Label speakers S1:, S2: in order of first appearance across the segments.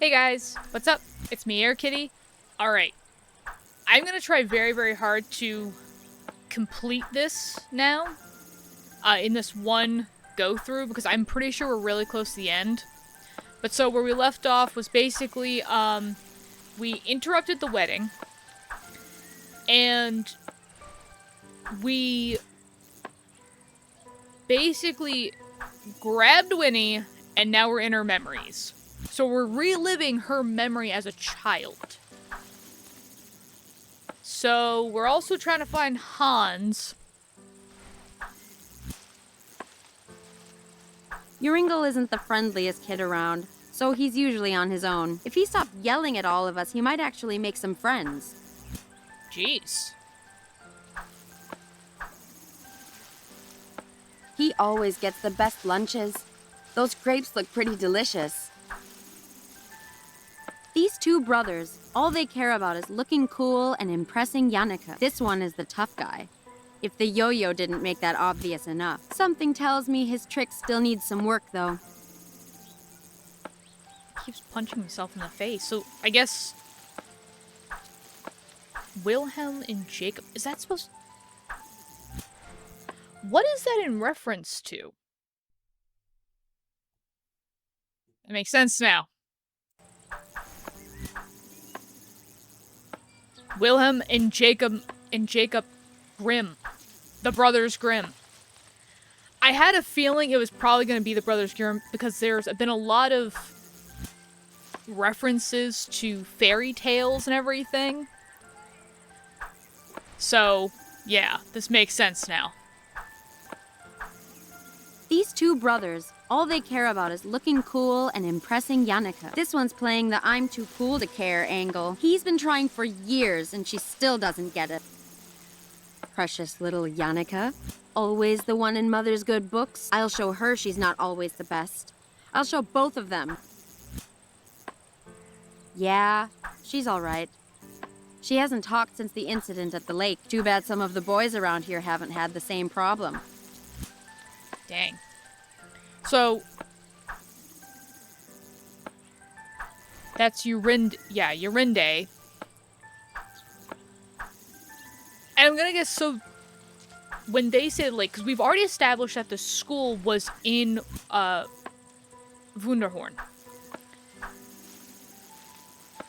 S1: Hey guys, what's up? It's me, Air Kitty. Alright, I'm gonna try very, very hard to complete this now, in this one go-through, because I'm pretty sure we're really close to the end. But so where we left off was basically, we interrupted the wedding, and we basically grabbed Winnie, and now we're in her memories. So we're reliving her memory as a child. So we're also trying to find Hans.
S2: Uringle isn't the friendliest kid around, so he's usually on his own. If he stopped yelling at all of us, he might actually make some friends.
S1: Jeez.
S2: He always gets the best lunches. Those grapes look pretty delicious. These two brothers, all they care about is looking cool and impressing Jannike. This one is the tough guy. If the yo-yo didn't make that obvious enough. Something tells me his trick still needs some work, though.
S1: Keeps punching himself in the face. So I guess Wilhelm and Jacob. Is that supposed? What is that in reference to? It makes sense now. Wilhelm and Jacob Grimm. The Brothers Grimm. I had a feeling it was probably going to be the Brothers Grimm because there's been a lot of references to fairy tales and everything. So, yeah, this makes sense now.
S2: These two brothers, all they care about is looking cool and impressing Jannike. This one's playing the I'm too cool to care angle. He's been trying for years and she still doesn't get it. Precious little Jannike. Always the one in Mother's good books. I'll show her she's not always the best. I'll show both of them. Yeah, she's all right. She hasn't talked since the incident at the lake. Too bad some of the boys around here haven't had the same problem.
S1: Dang. So, that's Jorinde. Yeah, Jorinde. And I'm gonna guess, so, when they say lake, because we've already established that the school was in, Wunderhorn.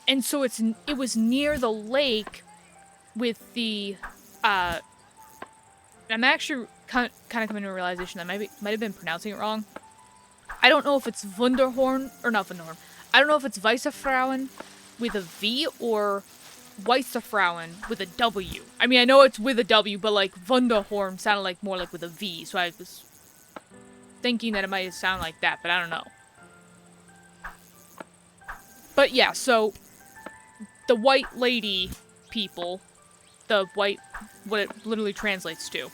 S1: And so it was near the lake with the, I'm actually kind of coming to a realization that might have been pronouncing it wrong. I don't know if it's Wunderhorn, or not Wunderhorn. I don't know if it's Weissefrauen with a V or Weissefrauen with a W. I mean, I know it's with a W, but like Wunderhorn sounded like more like with a V, so I was thinking that it might sound like that, but I don't know. But yeah, so the white lady people, the white, what it literally translates to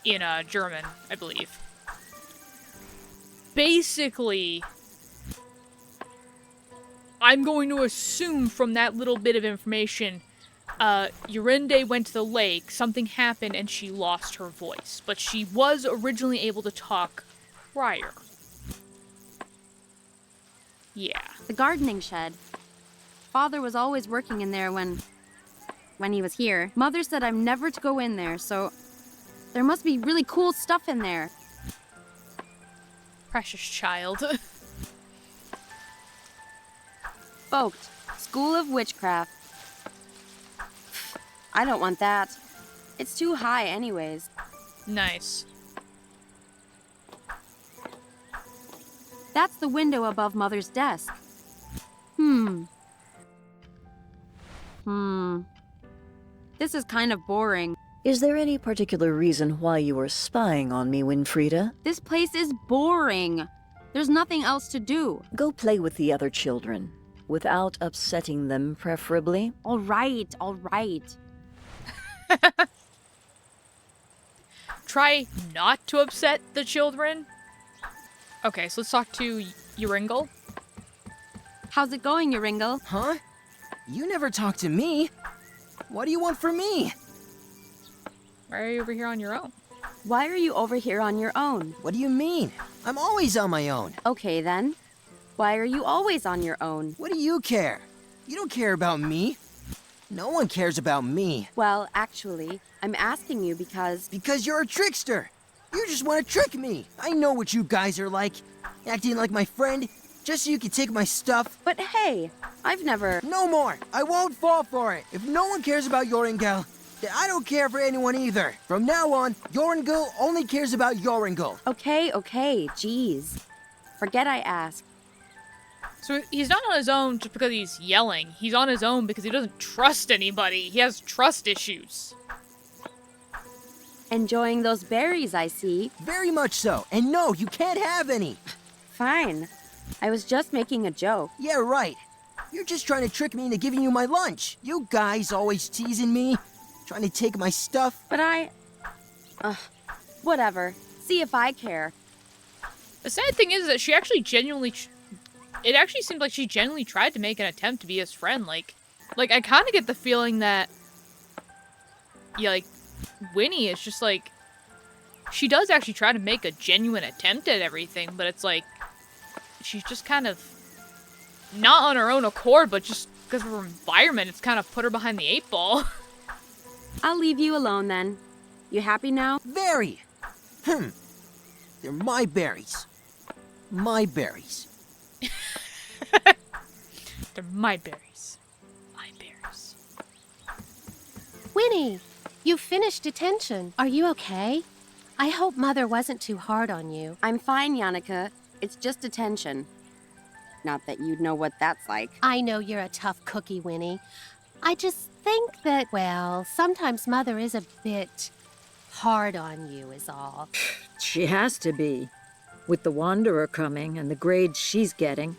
S1: in German, I believe. Basically, I'm going to assume from that little bit of information, Jorinde went to the lake, something happened, and she lost her voice. But she was originally able to talk prior. Yeah.
S2: The gardening shed. Father was always working in there when he was here. Mother said I'm never to go in there, so there must be really cool stuff in there.
S1: Precious child.
S2: Vogt, School of Witchcraft. I don't want that. It's too high anyways.
S1: Nice.
S2: That's the window above Mother's desk. This is kind of boring.
S3: Is there any particular reason why you were spying on me, Winfriede?
S2: This place is boring. There's nothing else to do.
S3: Go play with the other children. Without upsetting them, preferably.
S2: All right, all right.
S1: Try not to upset the children. Okay, so let's talk to Joringel.
S2: How's it going, Joringel?
S4: Huh? You never talk to me. What do you want from me?
S1: Why are you over here on your own?
S2: Why are you over here on your own?
S4: What do you mean? I'm always on my own.
S2: Okay, then. Why are you always on your own?
S4: What do you care? You don't care about me. No one cares about me.
S2: Well, actually, I'm asking you because...
S4: Because you're a trickster. You just want to trick me. I know what you guys are like. Acting like my friend, just so you can take my stuff.
S2: But hey, I've never...
S4: No more. I won't fall for it. If no one cares about Joringel, then I don't care for anyone either. From now on, Joringel only cares about Joringel.
S2: Okay, jeez. Forget I asked.
S1: So he's not on his own just because he's yelling. He's on his own because he doesn't trust anybody. He has trust issues.
S2: Enjoying those berries, I see.
S4: Very much so. And no, you can't have any.
S2: Fine. I was just making a joke.
S4: Yeah, right. You're just trying to trick me into giving you my lunch. You guys always teasing me, trying to take my stuff.
S2: But I... whatever. See if I care.
S1: The sad thing is that she actually genuinely... It actually seemed like she genuinely tried to make an attempt to be his friend. Like I kind of get the feeling that... Yeah, like, Winnie is just like... She does actually try to make a genuine attempt at everything, but it's like... She's just kind of... Not on her own accord, but just because of her environment, it's kind of put her behind the 8 ball.
S2: I'll leave you alone then. You happy now?
S4: Very. They're my berries. My berries.
S1: They're my berries. My berries.
S5: Winnie, you finished detention. Are you okay? I hope Mother wasn't too hard on you.
S2: I'm fine, Jannike. It's just detention. Not that you'd know what that's like.
S5: I know you're a tough cookie, Winnie. I just think that, well, sometimes Mother is a bit hard on you is all.
S3: She has to be, with the Wanderer coming and the grades she's getting.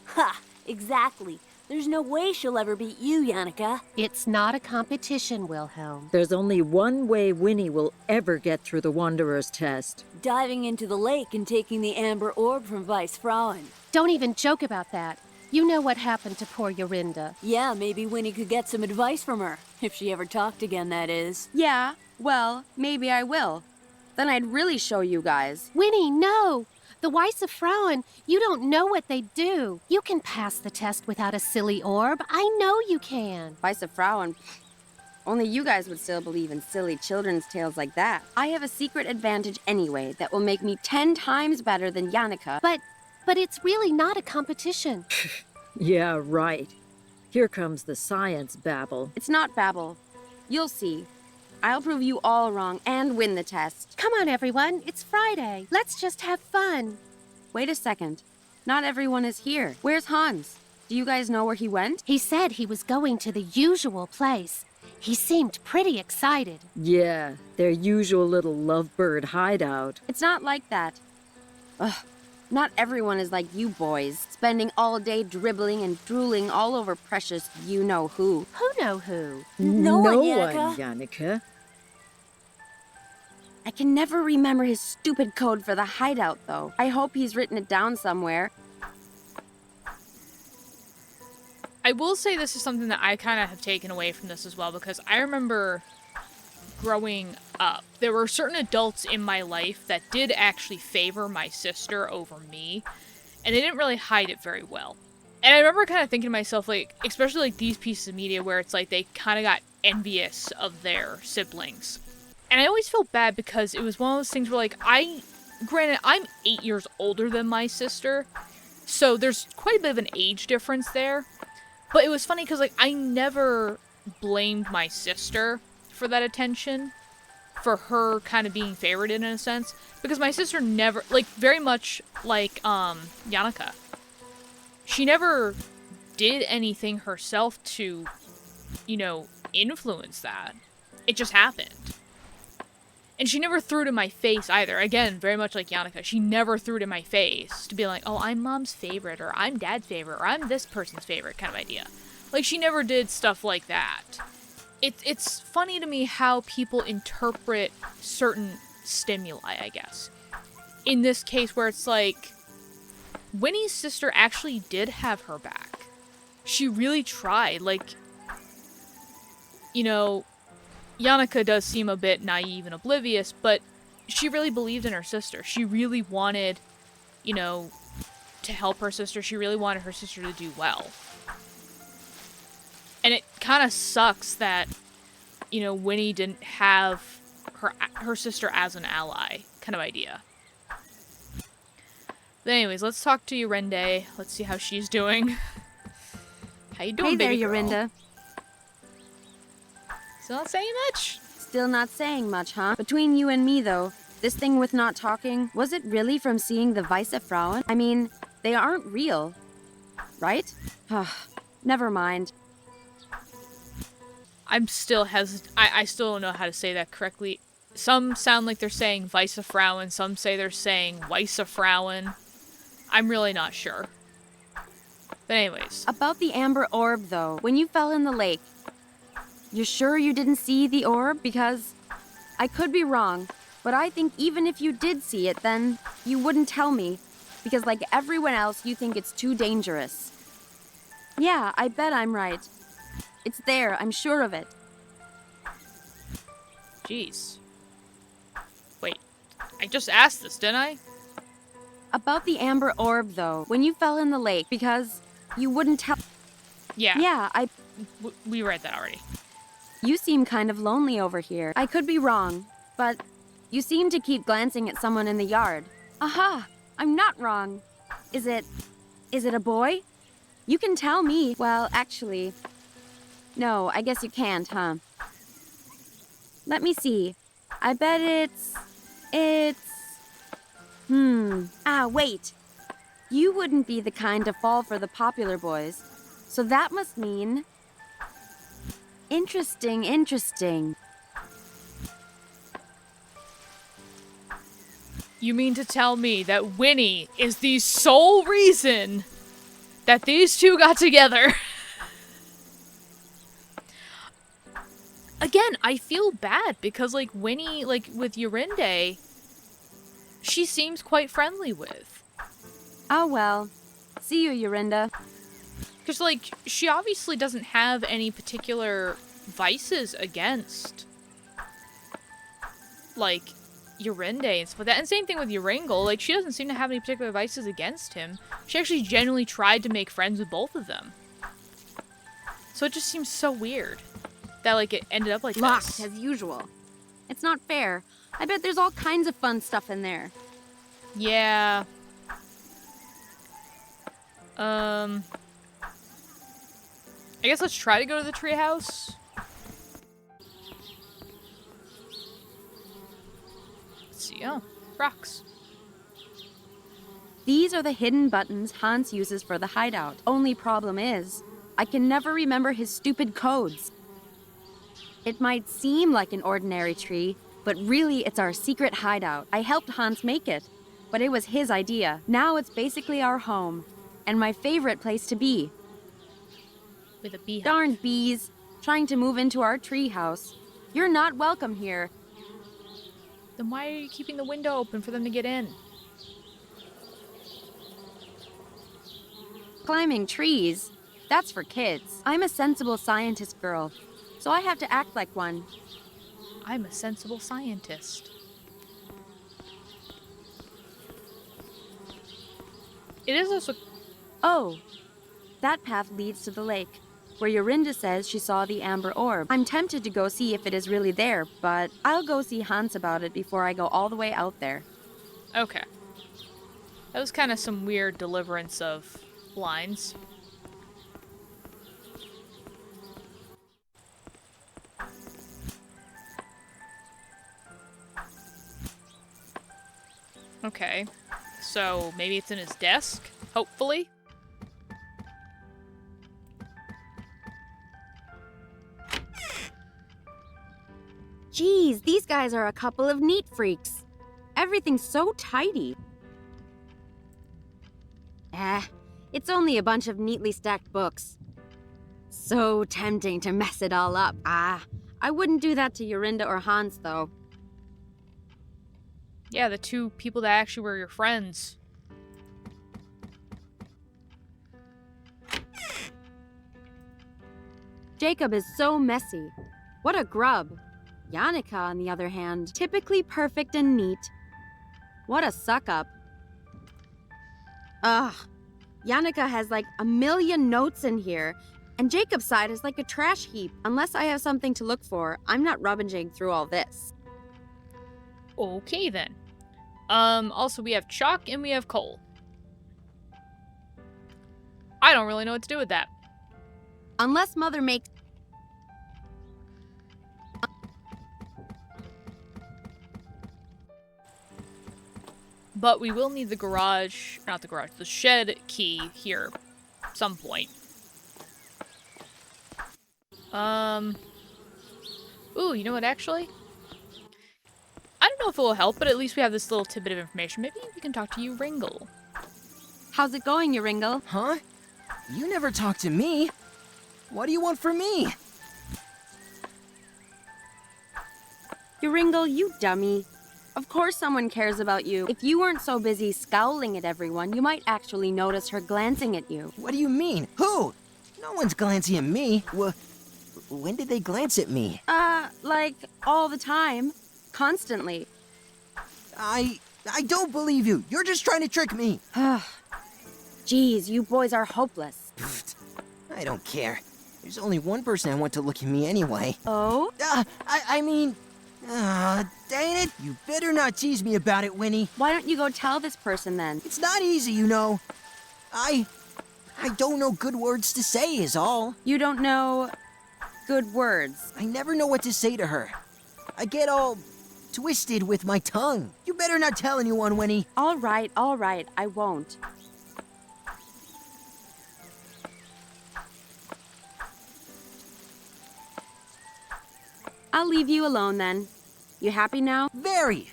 S6: Ha! Exactly. There's no way she'll ever beat you, Jannike.
S5: It's not a competition, Wilhelm.
S3: There's only one way Winnie will ever get through the Wanderer's test.
S6: Diving into the lake and taking the amber orb from Vice Frauen.
S5: Don't even joke about that. You know what happened to poor Jorinda.
S6: Yeah, maybe Winnie could get some advice from her. If she ever talked again, that is.
S2: Yeah, well, maybe I will. Then I'd really show you guys.
S5: Winnie, no! The Weiss of Frauen, you don't know what they do. You can pass the test without a silly orb. I know you can.
S2: Vice of Frauen. Only you guys would still believe in silly children's tales like that. I have a secret advantage anyway that will make me 10 times better than Jannike.
S5: But it's really not a competition.
S3: Yeah, right. Here comes the science babble.
S2: It's not babble. You'll see. I'll prove you all wrong and win the test.
S5: Come on, everyone. It's Friday. Let's just have fun.
S2: Wait a second. Not everyone is here. Where's Hans? Do you guys know where he went?
S5: He said he was going to the usual place. He seemed pretty excited.
S3: Yeah, their usual little lovebird hideout.
S2: It's not like that. Ugh. Not everyone is like you boys, spending all day dribbling and drooling all over precious you-know-who.
S5: Who know who?
S6: No one,
S3: Jannike.
S2: I can never remember his stupid code for the hideout, though. I hope he's written it down somewhere.
S1: I will say this is something that I kind of have taken away from this as well, because I remember growing up, there were certain adults in my life that did actually favor my sister over me, and they didn't really hide it very well. And I remember kind of thinking to myself, like, especially like these pieces of media where it's like they kind of got envious of their siblings. And I always felt bad because it was one of those things where, like, granted, I'm 8 years older than my sister, so there's quite a bit of an age difference there. But it was funny because, like, I never blamed my sister for that attention, for her kind of being favored in a sense, because my sister never, like, very much like Jannike, she never did anything herself to, you know, influence that. It just happened. And she never threw it in my face either. Again, very much like Jannike, she never threw it in my face to be like, oh, I'm mom's favorite, or I'm dad's favorite, or I'm this person's favorite kind of idea. Like, she never did stuff like that. It's funny to me how people interpret certain stimuli, I guess. In this case where it's like, Winnie's sister actually did have her back. She really tried. Like, you know, Jannike does seem a bit naive and oblivious, but she really believed in her sister. She really wanted, you know, to help her sister. She really wanted her sister to do well. And it kind of sucks that, you know, Winnie didn't have her sister as an ally kind of idea. But anyways, let's talk to Jorinde. Let's see how she's doing. How you doing,
S2: Hey there,
S1: baby girl?
S2: Jorinde.
S1: Still not saying much?
S2: Still not saying much, huh? Between you and me, though, this thing with not talking, was it really from seeing the Weisse Frauen? I mean, they aren't real, right? Never mind.
S1: I'm still hesitant. I still don't know how to say that correctly. Some sound like they're saying Weisse Frauen, some say they're saying Weisse Frauen. I'm really not sure. But anyways.
S2: About the amber orb, though, when you fell in the lake, you're sure you didn't see the orb? Because I could be wrong, but I think even if you did see it, then you wouldn't tell me. Because like everyone else, you think it's too dangerous. Yeah, I bet I'm right. It's there, I'm sure of it.
S1: Jeez. Wait, I just asked this, didn't I?
S2: About the amber orb, though, when you fell in the lake, because you wouldn't tell...
S1: Yeah.
S2: Yeah,
S1: We read that already.
S2: You seem kind of lonely over here. I could be wrong, but you seem to keep glancing at someone in the yard. Aha! I'm not wrong. Is it a boy? You can tell me. Well, actually... No, I guess you can't, huh? Let me see. I bet it's... wait. You wouldn't be the kind to fall for the popular boys. So that must mean... Interesting.
S1: You mean to tell me that Winnie is the sole reason that these two got together? Again, I feel bad because, like, Winnie, like, with Jorinde, she seems quite friendly with.
S2: Oh well. See you, Jorinde.
S1: Because, like, she obviously doesn't have any particular vices against, like, Jorinde and stuff like that. And same thing with Joringel. Like, she doesn't seem to have any particular vices against him. She actually genuinely tried to make friends with both of them. So it just seems so weird that, like, it ended up like
S2: Locked,
S1: this.
S2: as usual. It's not fair. I bet there's all kinds of fun stuff in there.
S1: Yeah. I guess let's try to go to the treehouse. Let's see. Oh, rocks.
S2: These are the hidden buttons Hans uses for the hideout. Only problem is, I can never remember his stupid codes. It might seem like an ordinary tree, but really it's our secret hideout. I helped Hans make it, but it was his idea. Now it's basically our home, and my favorite place to be.
S1: With a beehive.
S2: Darn bees, trying to move into our tree house. You're not welcome here.
S1: Then why are you keeping the window open for them to get in?
S2: Climbing trees? That's for kids. I'm a sensible scientist girl, so I have to act like one.
S1: I'm a sensible scientist. It is also...
S2: Oh, that path leads to the lake, where Jorinde says she saw the amber orb. I'm tempted to go see if it is really there, but I'll go see Hans about it before I go all the way out there.
S1: Okay. That was kind of some weird deliverance of lines. Okay. So maybe it's in his desk, hopefully.
S2: Geez, these guys are a couple of neat freaks. Everything's so tidy. It's only a bunch of neatly stacked books. So tempting to mess it all up. I wouldn't do that to Jorinde or Hans, though.
S1: Yeah, the two people that actually were your friends.
S2: Jacob is so messy. What a grub. Jannike, on the other hand, typically perfect and neat. What a suck-up. Ugh, Jannike has like a million notes in here, and Jacob's side is like a trash heap. Unless I have something to look for, I'm not rummaging through all this.
S1: Okay, then. Also, we have chalk and we have coal. I don't really know what to do with that.
S2: Unless Mother makes...
S1: But we will need the garage, not the garage, the shed key here at some point. Ooh, you know what, actually? I don't know if it will help, but at least we have this little tidbit of information. Maybe we can talk to you, Ringle.
S2: How's it going, Ringle?
S4: Huh? You never talk to me. What do you want from me?
S2: Ringle, you dummy. Of course someone cares about you. If you weren't so busy scowling at everyone, you might actually notice her glancing at you.
S4: What do you mean? Who? No one's glancing at me. When did they glance at me?
S2: Like, all the time. Constantly.
S4: I don't believe you. You're just trying to trick me.
S2: Jeez, you boys are hopeless.
S4: I don't care. There's only one person I want to look at me anyway.
S2: Oh?
S4: Dang it. You better not tease me about it, Winnie.
S2: Why don't you go tell this person then?
S4: It's not easy, you know. I don't know good words to say is all.
S2: You don't know good words.
S4: I never know what to say to her. I get all twisted with my tongue. You better not tell anyone, Winnie.
S2: All right, I won't. I'll leave you alone then. You happy now?
S4: Very.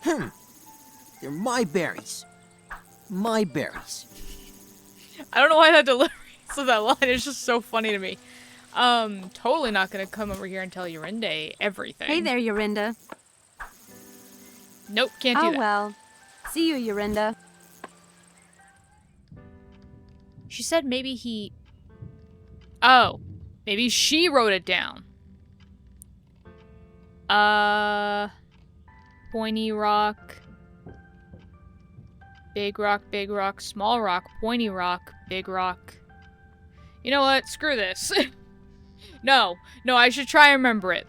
S4: They're my berries. My berries.
S1: I don't know why that delivery of that line is just so funny to me. Totally not gonna come over here and tell Jorinde everything.
S2: Hey there, Jorinde.
S1: Nope, can't do that.
S2: Oh well. See you, Jorinde.
S1: She said maybe he... Oh. Maybe she wrote it down. Pointy rock. Big rock, small rock, pointy rock, big rock. You know what? Screw this. No, I should try and remember it.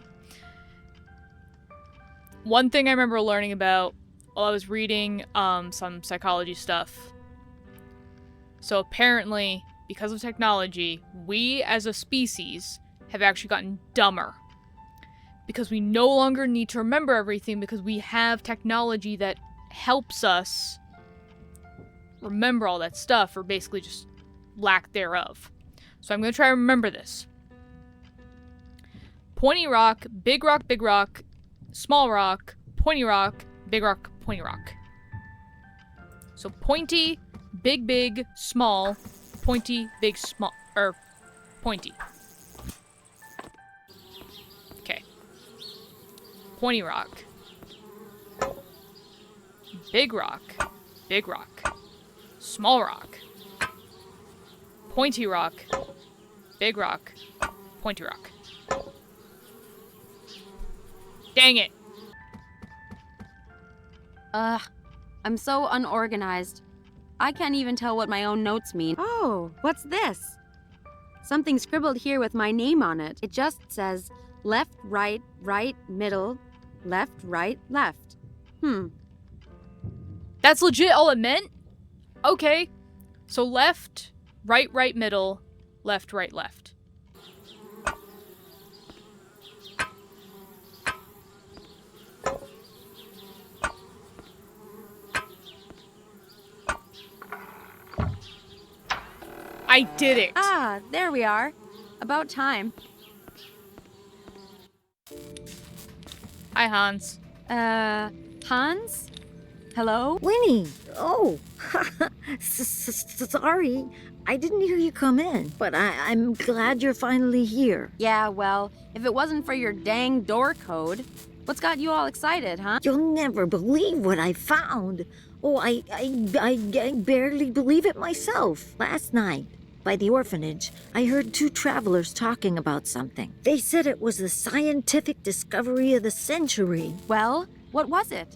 S1: One thing I remember learning about while I was reading some psychology stuff. So apparently, because of technology, we as a species have actually gotten dumber. Because we no longer need to remember everything because we have technology that helps us remember all that stuff, or basically just lack thereof. So I'm going to try and remember this. Pointy rock, big rock, small rock, pointy rock, big rock, pointy rock. So pointy, big, small, pointy, big, small, or pointy. Okay. Pointy rock. Big rock, small rock. Pointy rock, big rock, pointy rock. Dang it.
S2: I'm so unorganized. I can't even tell what my own notes mean. Oh, what's this? Something scribbled here with my name on it. It just says left, right, middle, left, right, left.
S1: That's legit all it meant? Okay. So left, right, middle, left, right, left. I did it!
S2: Ah, there we are. About time.
S1: Hi, Hans.
S2: Hans? Hello?
S3: Winnie! Oh, sorry. I didn't hear you come in, but I'm glad you're finally here.
S2: Yeah, well, if it wasn't for your dang door code, what's got you all excited, huh?
S3: You'll never believe what I found. Oh, I barely believe it myself. Last night, by the orphanage, I heard two travelers talking about something. They said it was the scientific discovery of the century.
S2: Well, what was it?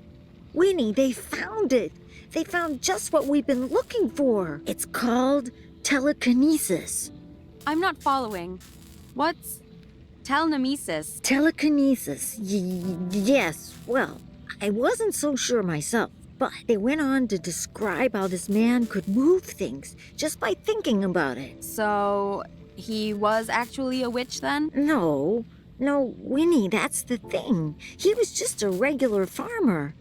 S3: Winnie, they found it. They found just what we've been looking for. It's called telekinesis.
S2: I'm not following. What's telenemesis?
S3: Telekinesis, yes, well, I wasn't so sure myself, but they went on to describe how this man could move things just by thinking about it.
S2: So, he was actually a witch then?
S3: No, Winnie, that's the thing. He was just a regular farmer.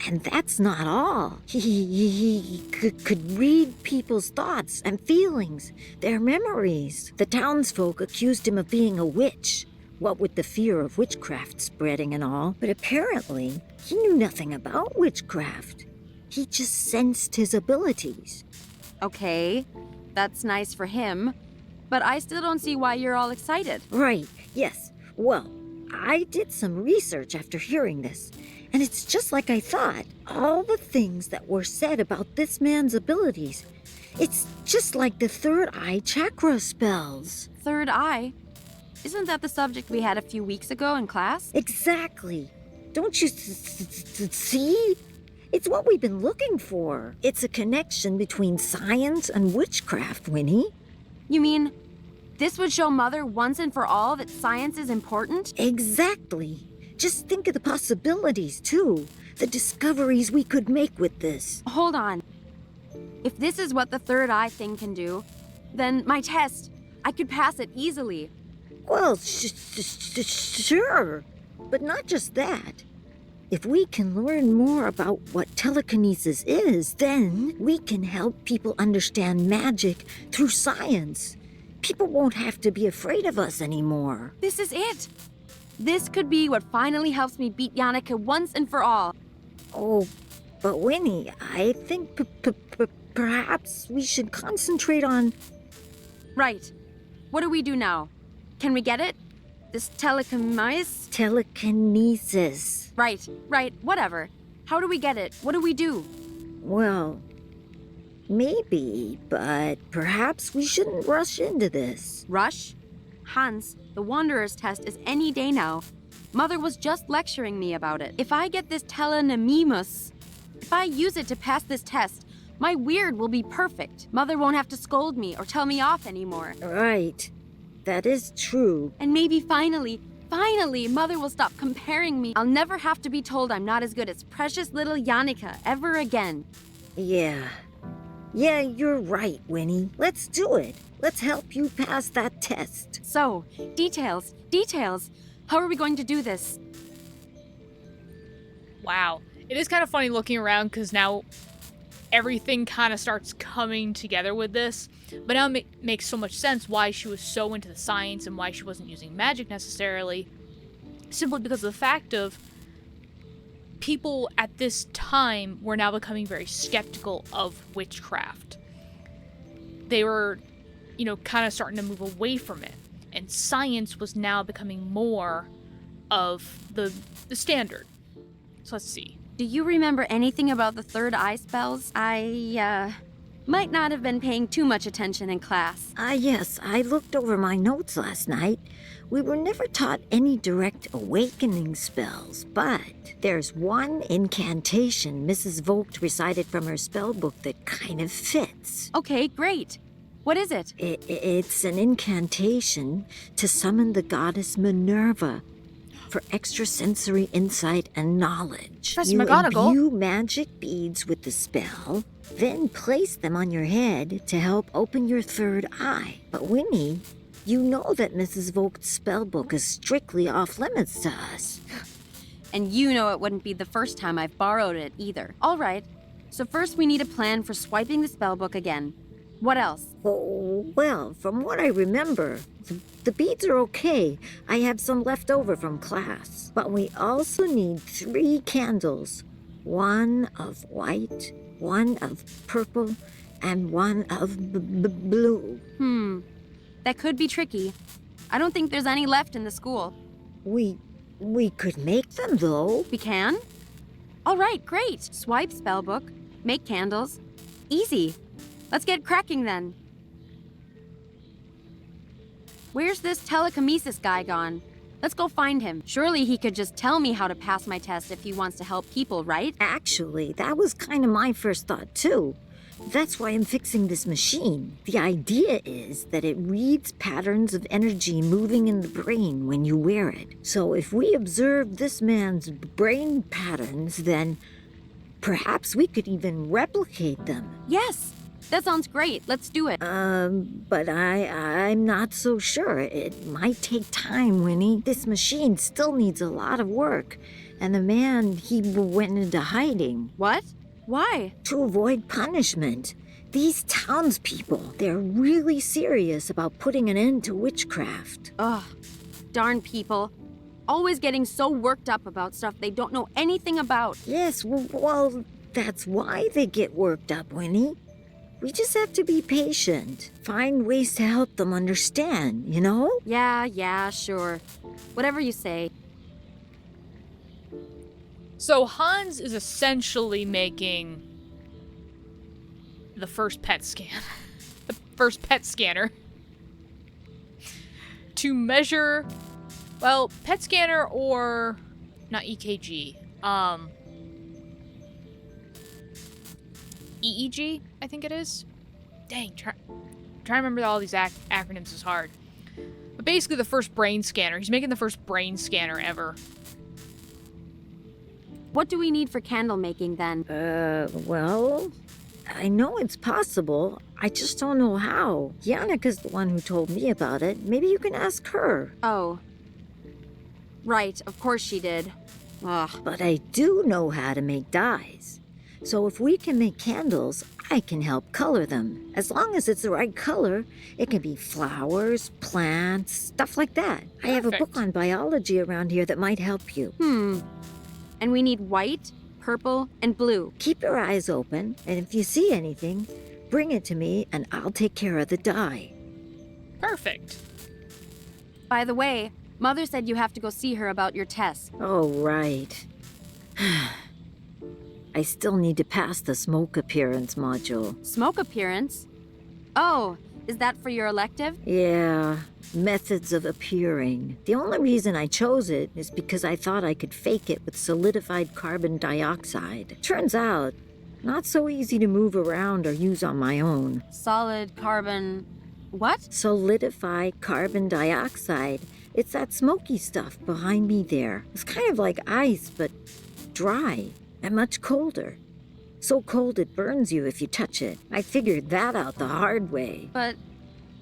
S3: And that's not all. He could read people's thoughts and feelings, their memories. The townsfolk accused him of being a witch, what with the fear of witchcraft spreading and all. But apparently, he knew nothing about witchcraft. He just sensed his abilities.
S2: Okay, that's nice for him. But I still don't see why you're all excited.
S3: Right, yes. Well, I did some research after hearing this. And it's just like I thought. All the things that were said about this man's abilities. It's just like the third eye chakra spells.
S2: Third eye? Isn't that the subject we had a few weeks ago in class?
S3: Exactly. Don't you see? It's what we've been looking for. It's a connection between science and witchcraft, Winnie.
S2: You mean, this would show Mother once and for all that science is important?
S3: Exactly. Just think of the possibilities, too. The discoveries we could make with this.
S2: Hold on. If this is what the third eye thing can do, then my test, I could pass it easily.
S3: Well, sure. But not just that. If we can learn more about what telekinesis is, then we can help people understand magic through science. People won't have to be afraid of us anymore.
S2: This is it. This could be what finally helps me beat Jannike once and for all.
S3: Oh, but Winnie, I think perhaps we should concentrate on...
S2: Right. What do we do now? Can we get it? This telekinesis?
S3: Telekinesis.
S2: Right, whatever. How do we get it? What do we do?
S3: Well, maybe, but perhaps we shouldn't rush into this.
S2: Rush? Hans, the Wanderer's test is any day now. Mother was just lecturing me about it. If I get this telenemesis, if I use it to pass this test, my weird will be perfect. Mother won't have to scold me or tell me off anymore.
S3: Right. That is true.
S2: And maybe finally, Mother will stop comparing me. I'll never have to be told I'm not as good as precious little Jannike ever again.
S3: Yeah, you're right, Winnie. Let's do it. Let's help you pass that test.
S2: So, details. How are we going to do this?
S1: Wow. It is kind of funny looking around because now everything kind of starts coming together with this. But now it makes so much sense why she was so into the science and why she wasn't using magic necessarily. Simply because of the fact of people at this time were now becoming very skeptical of witchcraft. They were, kind of starting to move away from it. And science was now becoming more of the standard. So let's see.
S2: Do you remember anything about the third eye spells? I, might not have been paying too much attention in class.
S3: Yes, I looked over my notes last night. We were never taught any direct awakening spells, but there's one incantation Mrs. Vogt recited from her spell book that kind of fits.
S2: Okay, great. What is it?
S3: It's an incantation to summon the goddess Minerva for extrasensory insight and knowledge.
S1: Professor
S3: You
S1: McGonagall.
S3: imbue magic beads with the spell, then place them on your head to help open your third eye. But Winnie, you know that Mrs. Vogt's spellbook is strictly off limits to us.
S2: And you know it wouldn't be the first time I've borrowed it either. All right, so first we need a plan for swiping the spellbook again. What else?
S3: Oh, well, from what I remember, the beads are okay. I have some left over from class. But we also need 3 candles. One of white, one of purple, and one of blue.
S2: That could be tricky. I don't think there's any left in the school.
S3: We could make them, though.
S2: We can? All right, great. Swipe spellbook, make candles. Easy. Let's get cracking then. Where's this telekinesis guy gone? Let's go find him. Surely he could just tell me how to pass my test if he wants to help people, right?
S3: Actually, that was kind of my first thought, too. That's why I'm fixing this machine. The idea is that it reads patterns of energy moving in the brain when you wear it. So if we observe this man's brain patterns, then perhaps we could even replicate them.
S2: Yes, that sounds great. Let's do it.
S3: But I'm not so sure. It might take time, Winnie. This machine still needs a lot of work. And the man, he went into hiding.
S2: What? Why?
S3: To avoid punishment. These townspeople, they're really serious about putting an end to witchcraft.
S2: Ugh, darn people. Always getting so worked up about stuff they don't know anything about.
S3: Yes, well, that's why they get worked up, Winnie. We just have to be patient. Find ways to help them understand, you know?
S2: Yeah, sure. Whatever you say.
S1: So Hans is essentially making the first PET scan. The first PET scanner. To measure, well, PET scanner or not EKG. EEG, I think it is. Dang, try to remember all these acronyms is hard. But basically the first brain scanner. He's making the first brain scanner ever.
S2: What do we need for candle making then?
S3: Well, I know it's possible. I just don't know how. Jannike's the one who told me about it. Maybe you can ask her.
S2: Oh. Right, of course she did. Ugh.
S3: But I do know how to make dyes. So if we can make candles, I can help color them. As long as it's the right color, it can be flowers, plants, stuff like that. I have a book on biology around here that might help you.
S2: And we need white, purple, and blue.
S3: Keep your eyes open, and if you see anything, bring it to me and I'll take care of the dye.
S1: Perfect.
S2: By the way, Mother said you have to go see her about your test.
S3: Oh, right. I still need to pass the smoke appearance module.
S2: Smoke appearance? Oh, is that for your elective?
S3: Yeah, methods of appearing. The only reason I chose it is because I thought I could fake it with solidified carbon dioxide. Turns out, not so easy to move around or use on my own.
S2: Solid carbon... what?
S3: Solidified carbon dioxide. It's that smoky stuff behind me there. It's kind of like ice, but dry and much colder. So cold it burns you if you touch it. I figured that out the hard way.
S2: But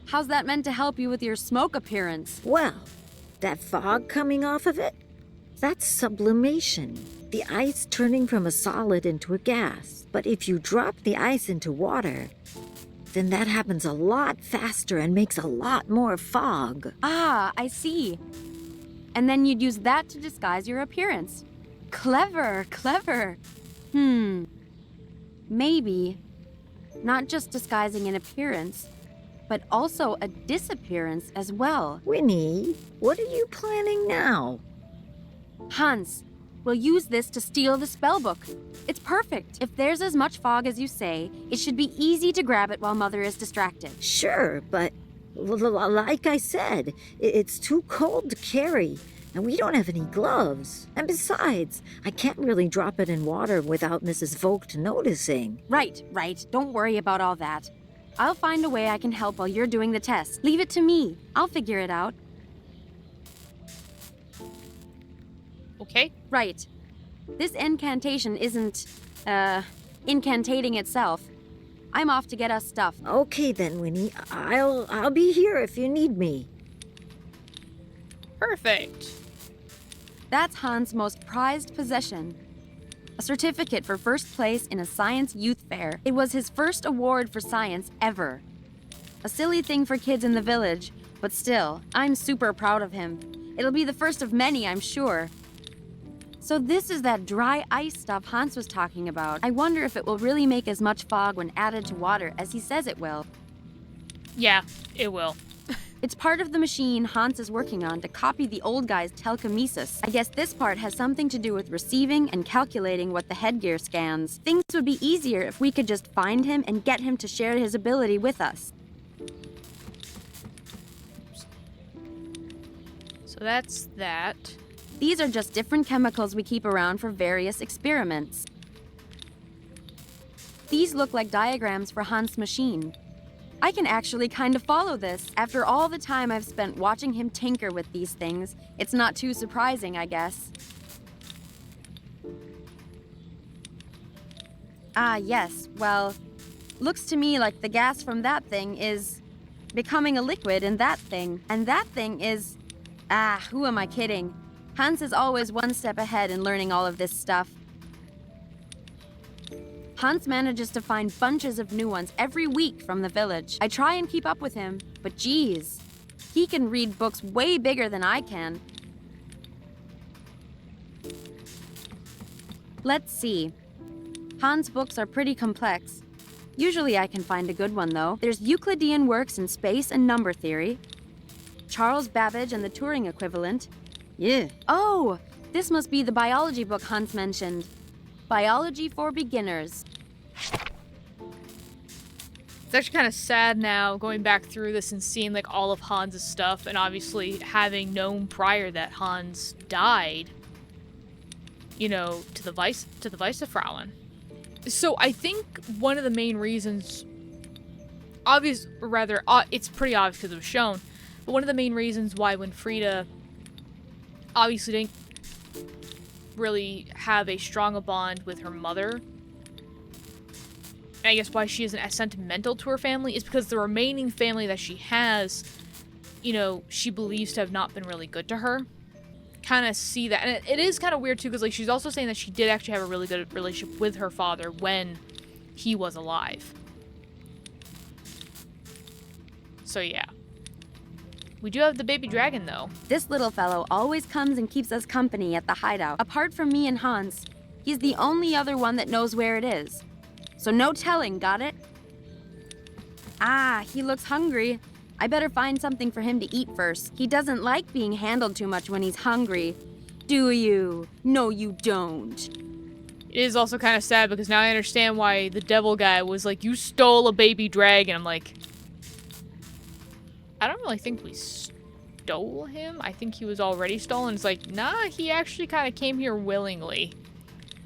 S2: how's that meant to help you with your smoke appearance?
S3: Well, that fog coming off of it, that's sublimation. The ice turning from a solid into a gas. But if you drop the ice into water, then that happens a lot faster and makes a lot more fog.
S2: Ah, I see. And then you'd use that to disguise your appearance. Clever. Maybe not just disguising an appearance, but also a disappearance as well.
S3: Winnie, what are you planning now?
S2: Hans, we'll use this to steal the spellbook. It's perfect. If there's as much fog as you say, it should be easy to grab it while Mother is distracted.
S3: Sure, but like I said, it's too cold to carry. And we don't have any gloves. And besides, I can't really drop it in water without Mrs. Vogt noticing.
S2: Right. Don't worry about all that. I'll find a way I can help while you're doing the test. Leave it to me. I'll figure it out.
S1: Okay.
S2: Right. This incantation isn't, incantating itself. I'm off to get us stuff.
S3: Okay then, Winnie. I'll be here if you need me.
S1: Perfect.
S2: That's Hans' most prized possession. A certificate for first place in a science youth fair. It was his first award for science ever. A silly thing for kids in the village, but still, I'm super proud of him. It'll be the first of many, I'm sure. So this is that dry ice stuff Hans was talking about. I wonder if it will really make as much fog when added to water as he says it will.
S1: Yeah, it will.
S2: It's part of the machine Hans is working on to copy the old guy's telekinesis. I guess this part has something to do with receiving and calculating what the headgear scans. Things would be easier if we could just find him and get him to share his ability with us.
S1: So So that's that.
S2: These are just different chemicals we keep around for various experiments. These look like diagrams for Hans' machine. I can actually kind of follow this. After all the time I've spent watching him tinker with these things, it's not too surprising, I guess. Ah, yes. Well, looks to me like the gas from that thing is becoming a liquid in that thing. And that thing is... Ah, who am I kidding? Hans is always one step ahead in learning all of this stuff. Hans manages to find bunches of new ones every week from the village. I try and keep up with him, but geez, he can read books way bigger than I can. Let's see. Hans' books are pretty complex. Usually I can find a good one, though. There's Euclidean works in space and number theory. Charles Babbage and the Turing equivalent. Yeah. Oh, this must be the biology book Hans mentioned. Biology for Beginners.
S1: It's actually kind of sad now going back through this and seeing like all of Hans' stuff, and obviously having known prior that Hans died, you know, to the Weissefrauen. So I think one of the main reasons, it's pretty obvious because it was shown, but one of the main reasons why Winfriede obviously didn't really have a strong bond with her mother, and I guess why she isn't as sentimental to her family, is because the remaining family that she has, you know, she believes to have not been really good to her. Kind of see that, and it is kind of weird too, because like she's also saying that she did actually have a really good relationship with her father when he was alive. So yeah. We do have the baby dragon, though.
S2: This little fellow always comes and keeps us company at the hideout. Apart from me and Hans, he's the only other one that knows where it is. So no telling, got it? Ah, he looks hungry. I better find something for him to eat first. He doesn't like being handled too much when he's hungry. Do you? No, you don't.
S1: It is also kind of sad because now I understand why the devil guy was like, you stole a baby dragon. I'm like... I don't really think we stole him. I think he was already stolen. It's like, nah, he actually kind of came here willingly.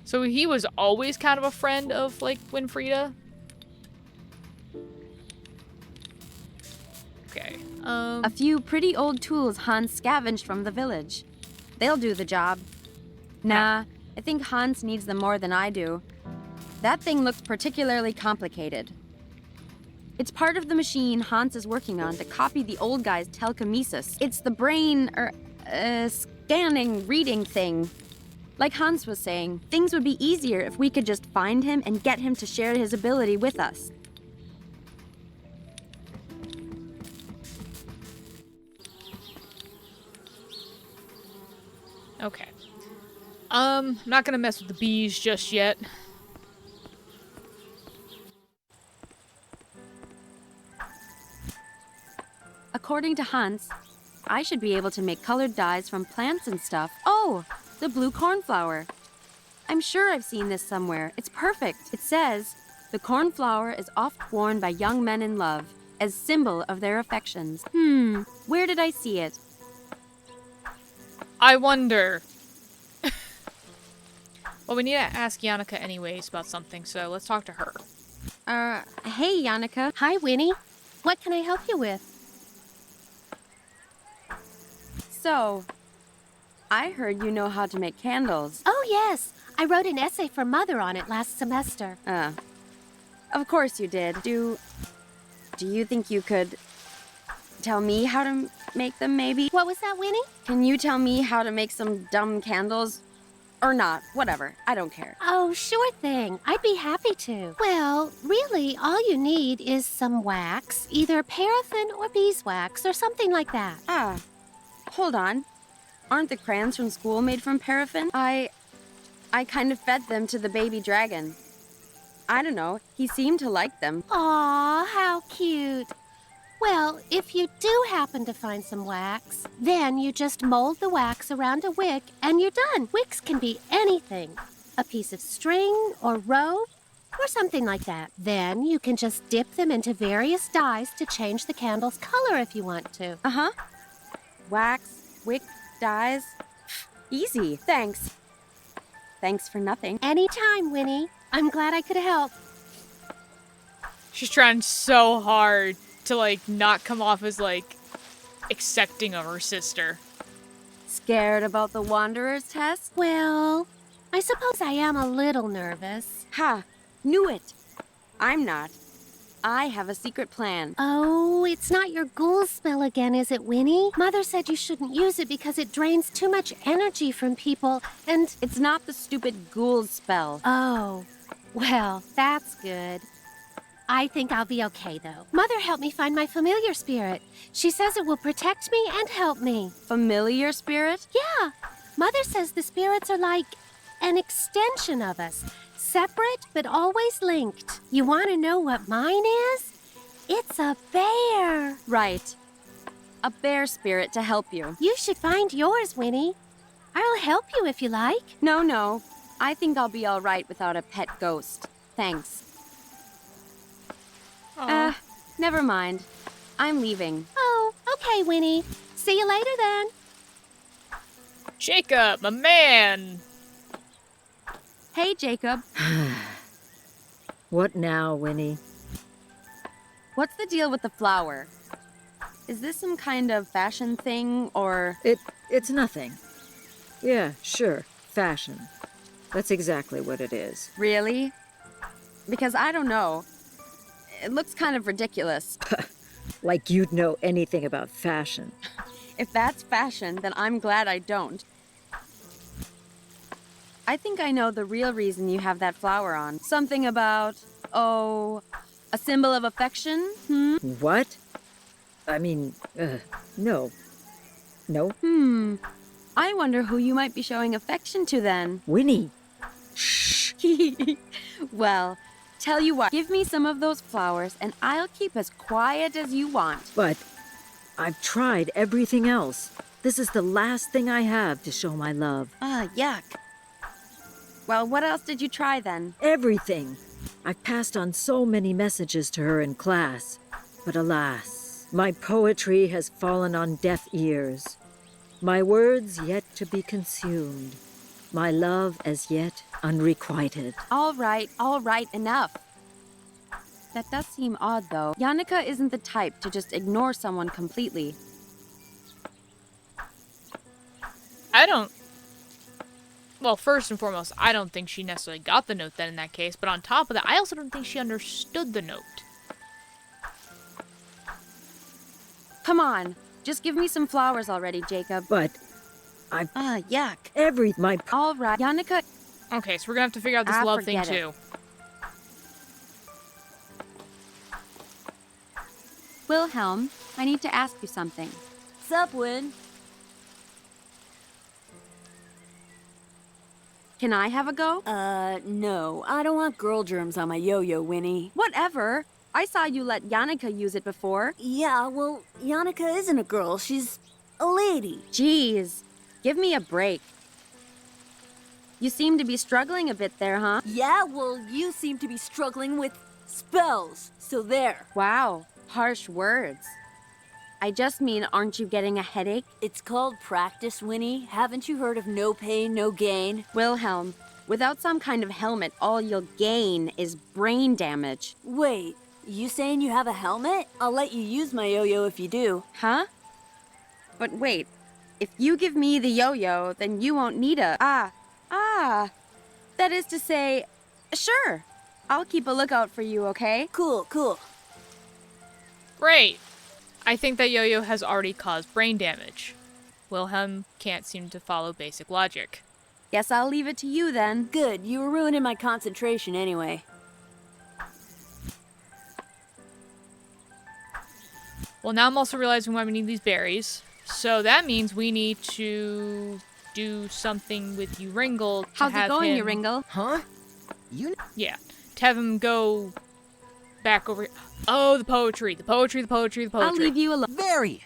S1: So he was always kind of a friend of, like, Winfriede. Okay.
S2: A few pretty old tools Hans scavenged from the village. They'll do the job. Nah, I think Hans needs them more than I do. That thing looks particularly complicated. It's part of the machine Hans is working on to copy the old guy's telekinesis. It's the brain, scanning, reading thing. Like Hans was saying, things would be easier if we could just find him and get him to share his ability with us.
S1: Okay. I'm not gonna mess with the bees just yet.
S2: According to Hans, I should be able to make colored dyes from plants and stuff. Oh, the blue cornflower. I'm sure I've seen this somewhere. It's perfect. It says, the cornflower is oft worn by young men in love, as symbol of their affections. Where did I see it?
S1: I wonder. Well, we need to ask Jannike anyways about something, so let's talk to her.
S2: Hey, Jannike.
S5: Hi, Winnie. What can I help you with?
S2: So, I heard you know how to make candles.
S5: Oh, yes. I wrote an essay for Mother on it last semester.
S2: Of course you did. Do you think you could tell me how to make them, maybe?
S5: What was that, Winnie?
S2: Can you tell me how to make some dumb candles? Or not, whatever. I don't care.
S5: Oh, sure thing. I'd be happy to. Well, really, all you need is some wax, either paraffin or beeswax or something like that.
S2: Ah, hold on. Aren't the crayons from school made from paraffin? I kind of fed them to the baby dragon. I don't know. He seemed to like them.
S5: Aw, how cute. Well, if you do happen to find some wax, then you just mold the wax around a wick and you're done. Wicks can be anything. A piece of string or rope or something like that. Then you can just dip them into various dyes to change the candle's color if you want to.
S2: Wax, Wick dies? Easy, thanks. Thanks for nothing.
S5: Anytime, Winnie. I'm glad I could help.
S1: She's trying so hard to, like, not come off as, like, accepting of her sister.
S2: Scared about the Wanderer's test?
S5: Well, I suppose I am a little nervous.
S2: Ha! Knew it! I'm not. I have a secret plan.
S5: Oh, it's not your ghoul spell again, is it, Winnie? Mother said you shouldn't use it because it drains too much energy from people, and...
S2: It's not the stupid ghoul spell.
S5: Oh, well, that's good. I think I'll be okay, though. Mother helped me find my familiar spirit. She says it will protect me and help me.
S2: Familiar spirit?
S5: Yeah. Mother says the spirits are like an extension of us. Separate, but always linked. You want to know what mine is? It's a bear.
S2: Right. A bear spirit to help you.
S5: You should find yours, Winnie. I'll help you if you like.
S2: No. I think I'll be all right without a pet ghost. Thanks.
S1: Aw.
S2: Never mind. I'm leaving.
S5: Oh, okay, Winnie. See you later then.
S1: Jacob, my man!
S2: Hey, Jacob.
S3: What now, Winnie?
S2: What's the deal with the flower? Is this some kind of fashion thing, or...
S3: It's nothing. Yeah, sure. Fashion. That's exactly what it is.
S2: Really? Because I don't know. It looks kind of ridiculous.
S3: Like you'd know anything about fashion.
S2: If that's fashion, then I'm glad I don't. I think I know the real reason you have that flower on. Something about, a symbol of affection?
S3: What? I mean, no. No?
S2: I wonder who you might be showing affection to then.
S3: Winnie! Shh!
S2: Well, tell you what, give me some of those flowers and I'll keep as quiet as you want.
S3: But I've tried everything else. This is the last thing I have to show my love.
S2: Yuck. Well, what else did you try then?
S3: Everything. I've passed on so many messages to her in class. But alas, my poetry has fallen on deaf ears. My words yet to be consumed. My love as yet unrequited.
S2: All right, enough. That does seem odd, though. Jannike isn't the type to just ignore someone completely.
S1: Well, first and foremost, I don't think she necessarily got the note then in that case, but on top of that, I also don't think she understood the note.
S2: Come on, just give me some flowers already, Jacob.
S3: But
S2: Yuck. All right, Jannike.
S1: Okay, so we're gonna have to figure out this love thing
S2: forget it.
S1: too.
S2: Wilhelm, I need to ask you something.
S6: Sup, Win?
S2: Can I have a go?
S6: No. I don't want girl germs on my yo-yo, Winnie.
S2: Whatever. I saw you let Jannike use it before.
S6: Yeah, well, Jannike isn't a girl. She's a lady.
S2: Jeez, give me a break. You seem to be struggling a bit there, huh?
S6: Yeah, well, you seem to be struggling with spells. So there.
S2: Wow, harsh words. I just mean, aren't you getting a headache?
S6: It's called practice, Winnie. Haven't you heard of no pain, no gain?
S2: Wilhelm, without some kind of helmet, all you'll gain is brain damage.
S6: Wait, you saying you have a helmet? I'll let you use my yo-yo if you do.
S2: Huh? But wait, if you give me the yo-yo, then you won't need a... That is to say, sure. I'll keep a lookout for you, okay?
S6: Cool.
S1: Great! I think that yo-yo has already caused brain damage. Wilhelm can't seem to follow basic logic.
S2: Guess I'll leave it to you then.
S6: Good, you were ruining my concentration anyway.
S1: Well, now I'm also realizing why we need these berries. So that means we need to do something with Uringle to
S2: How's
S1: have
S2: it going,
S1: him...
S2: Uringle?
S4: Huh?
S1: Yeah. To have him go back over... Oh, the poetry.
S2: I'll leave you alone.
S4: Very.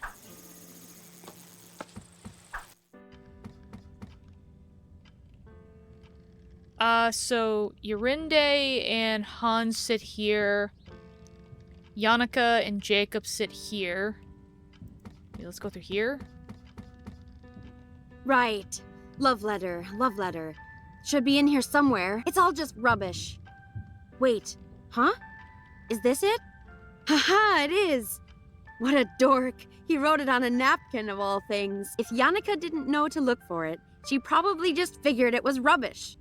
S1: So Jorinde and Hans sit here. Jannike and Jacob sit here. Okay, let's go through here.
S2: Right. Love letter, love letter. Should be in here somewhere. It's all just rubbish. Wait, huh? Is this it? Haha, it is! What a dork. He wrote it on a napkin of all things. If Jannike didn't know to look for it, she probably just figured it was rubbish.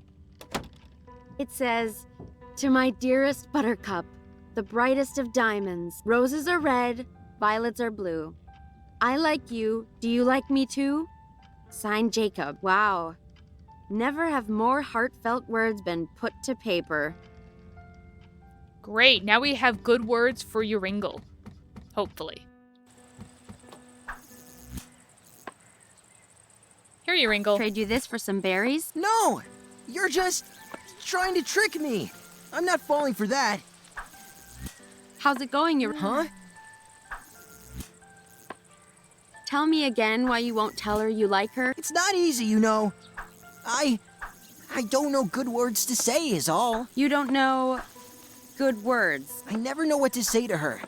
S2: It says, "To my dearest buttercup, the brightest of diamonds. Roses are red, violets are blue. I like you. Do you like me too? Signed, Jacob." Wow. Never have more heartfelt words been put to paper.
S1: Great, now we have good words for Joringel. Hopefully. Here, Joringel.
S2: Trade you this for some berries?
S4: No! You're just trying to trick me. I'm not falling for that.
S2: How's it going,
S4: Huh?
S2: Tell me again why you won't tell her you like her.
S4: It's not easy, you know. I don't know good words to say is all.
S2: You don't know good words.
S4: I never know what to say to her.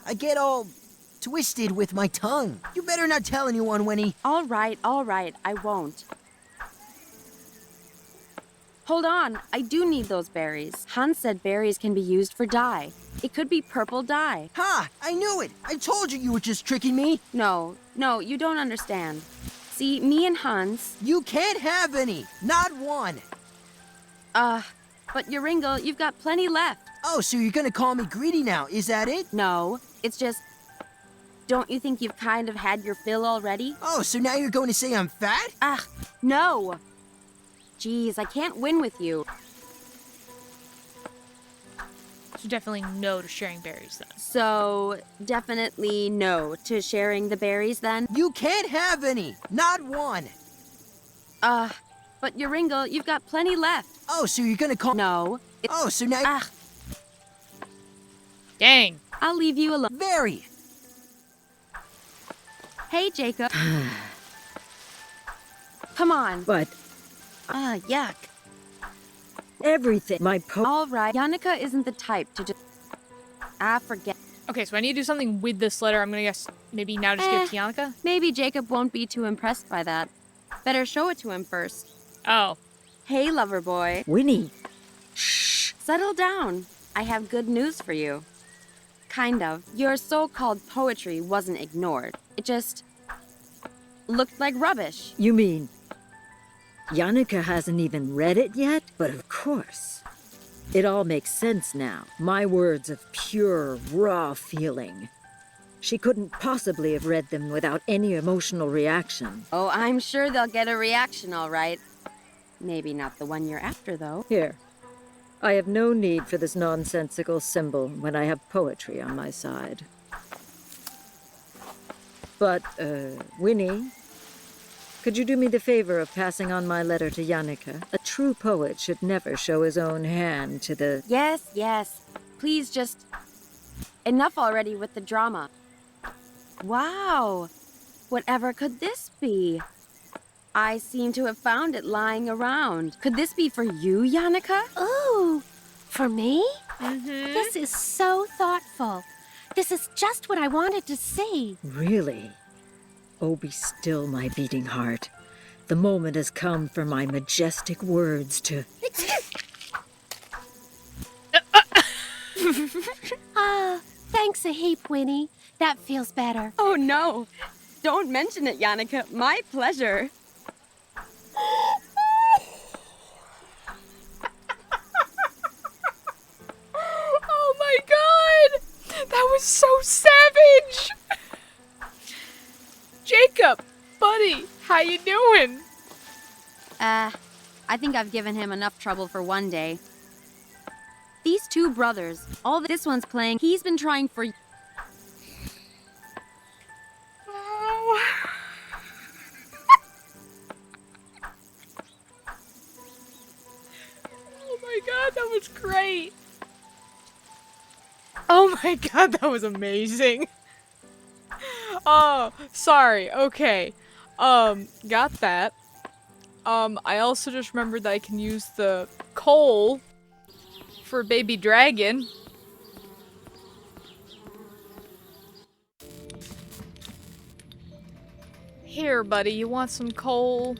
S4: I get all twisted with my tongue. You better not tell anyone, Winnie.
S2: All right, I won't. Hold on, I do need those berries. Hans said berries can be used for dye. It could be purple dye.
S4: Ha! I knew it! I told you you were just tricking me!
S2: No, you don't understand. See, me and Hans...
S4: You can't have any! Not one!
S2: But Joringel, you've got plenty left.
S4: Oh, so you're gonna call me greedy now, is that it?
S2: No, it's just... Don't you think you've kind of had your fill already?
S4: Oh, so now you're going to say I'm fat?
S2: No! Geez, I can't win with you.
S1: So definitely no to sharing berries then.
S2: So, definitely no to sharing the berries then?
S4: You can't have any! Not one!
S2: But Joringel, you've got plenty left.
S4: Oh, so you're gonna call...
S2: No.
S4: Oh, so now...
S1: Dang.
S2: I'll leave you alone.
S4: Very!
S2: Hey, Jacob. Come on.
S3: But
S2: Yuck.
S3: everything,
S2: All right, Jannike isn't the type to just... forget.
S1: Okay, so I need to do something with this letter. I'm gonna guess maybe now just give it to Jannike?
S2: Maybe Jacob won't be too impressed by that. Better show it to him first.
S1: Oh.
S2: Hey, lover boy.
S3: Winnie.
S2: Settle down. I have good news for you. Kind of. Your so-called poetry wasn't ignored. It just looked like rubbish.
S3: You mean Jannike hasn't even read it yet? But of course. It all makes sense now. My words of pure, raw feeling. She couldn't possibly have read them without any emotional reaction.
S2: Oh, I'm sure they'll get a reaction, all right. Maybe not the one you're after, though.
S3: Here. I have no need for this nonsensical symbol when I have poetry on my side. But, Winnie, could you do me the favor of passing on my letter to Jannike? A true poet should never show his own hand to the...
S2: Yes. Please just... Enough already with the drama. Wow. Whatever could this be? I seem to have found it lying around. Could this be for you, Jannike?
S5: Ooh, for me?
S1: Mm-hmm.
S5: This is so thoughtful. This is just what I wanted to see.
S3: Really? Oh, be still, my beating heart. The moment has come for my majestic words to...
S5: Thanks a heap, Winnie. That feels better.
S2: Oh, no. Don't mention it, Jannike. My pleasure.
S1: Oh my god! That was so savage! Jacob, buddy, how you doing?
S2: I think I've given him enough trouble for one day. These two brothers, all this one's playing, he's been trying for...
S1: Oh my god, that was great! Oh my god, that was amazing! Oh, sorry, okay. Got that. I also just remembered that I can use the coal for baby dragon. Here, buddy, you want some coal?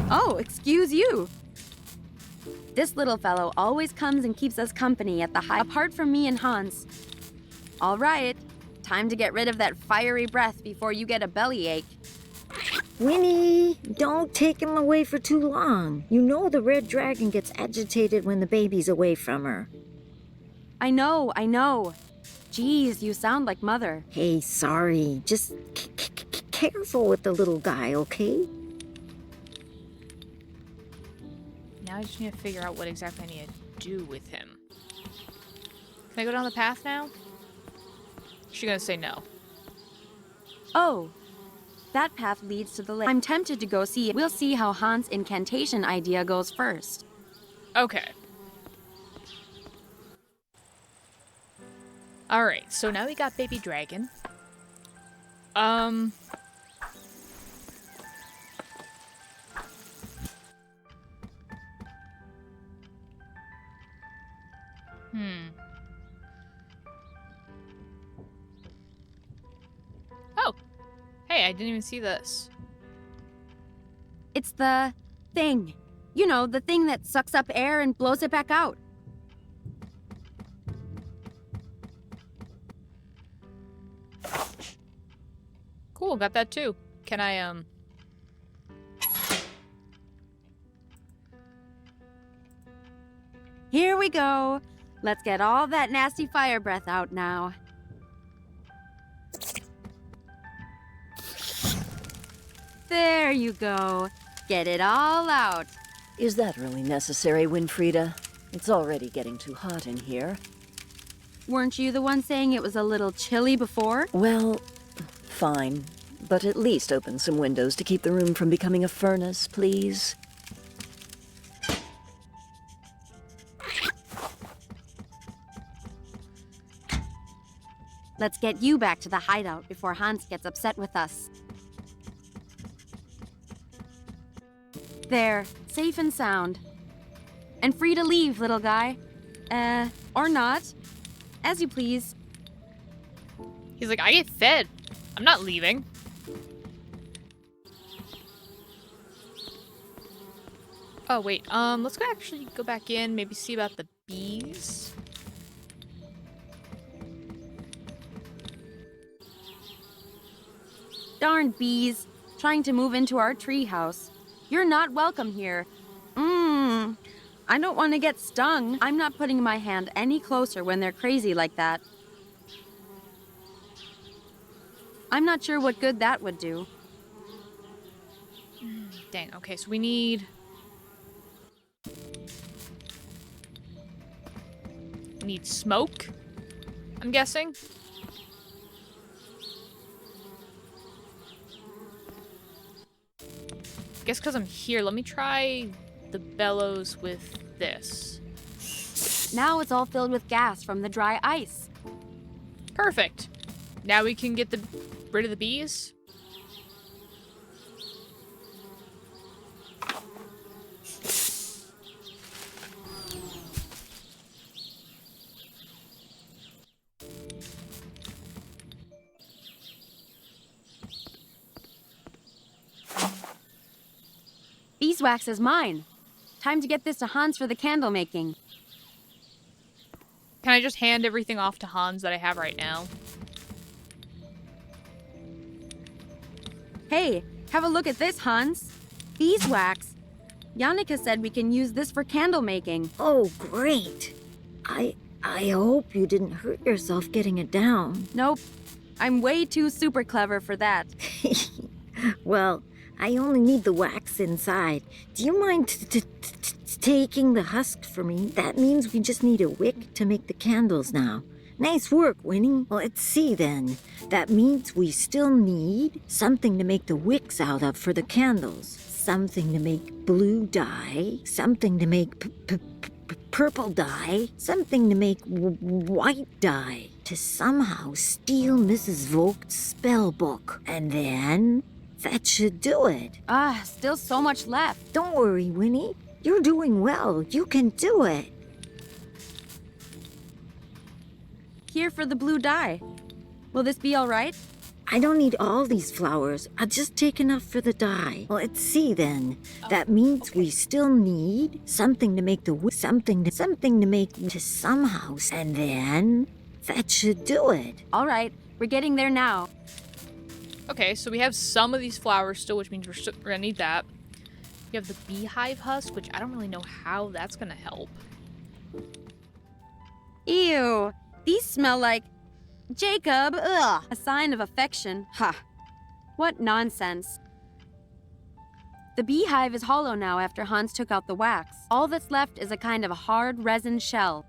S2: Oh, excuse you. This little fellow always comes and keeps us company at the high, apart from me and Hans. All right, time to get rid of that fiery breath before you get a bellyache.
S3: Winnie, don't take him away for too long. You know the red dragon gets agitated when the baby's away from her.
S2: I know. Geez, you sound like Mother.
S3: Hey, sorry. Just careful with the little guy, okay?
S1: Now I just need to figure out what exactly I need to do with him. Can I go down the path now? She's gonna say no.
S2: Oh, that path leads to the lake. I'm tempted to go see it. We'll see how Hans' incantation idea goes first.
S1: Okay. Alright, so now we got baby dragon. Oh! Hey, I didn't even see this.
S2: It's the thing. You know, the thing that sucks up air and blows it back out.
S1: Cool, got that too. Can I,
S2: Here we go. Let's get all that nasty fire breath out now. There you go. Get it all out.
S7: Is that really necessary, Winfriede? It's already getting too hot in here.
S2: Weren't you the one saying it was a little chilly before?
S7: Well, fine. But at least open some windows to keep the room from becoming a furnace, please.
S2: Let's get you back to the hideout before Hans gets upset with us. There, safe and sound. And free to leave, little guy. Or not. As you please.
S1: He's like, I get fed. I'm not leaving. Oh, wait. Let's go actually go back in, maybe see about the bees.
S2: Darn bees, trying to move into our treehouse. You're not welcome here. I don't want to get stung. I'm not putting my hand any closer when they're crazy like that. I'm not sure what good that would do.
S1: Dang, okay, so we need... need smoke, I'm guessing. Guess because I'm here, let me try the bellows with this.
S2: Now it's all filled with gas from the dry ice.
S1: Perfect. Now we can get rid of the bees.
S2: Beeswax is mine. Time to get this to Hans for the candle making.
S1: Can I just hand everything off to Hans that I have right now?
S2: Hey, have a look at this, Hans. Beeswax. Jannike said we can use this for candle making.
S3: Oh, great. I hope you didn't hurt yourself getting it down.
S2: Nope. I'm way too super clever for that.
S3: Well, I only need the wax inside. Do you mind taking the husk for me? That means we just need a wick to make the candles now. Nice work, Winnie. Let's see then. That means we still need something to make the wicks out of for the candles. Something to make blue dye. Something to make purple dye. Something to make white dye. To somehow steal Mrs. Vogt's spell book. And then... that should do it.
S2: Still so much left.
S3: Don't worry, Winnie. You're doing well. You can do it.
S2: Here for the blue dye. Will this be all right?
S3: I don't need all these flowers. I'll just take enough for the dye. Well, let's see then. That means we still need something to make the something to make to somehow. And then that should do it.
S2: All right, we're getting there now.
S1: Okay, so we have some of these flowers still, which means we're gonna need that. We have the beehive husk, which I don't really know how that's gonna help.
S2: Ew, these smell like... Jacob, ugh, a sign of affection. Ha, what nonsense. The beehive is hollow now after Hans took out the wax. All that's left is a kind of hard resin shell.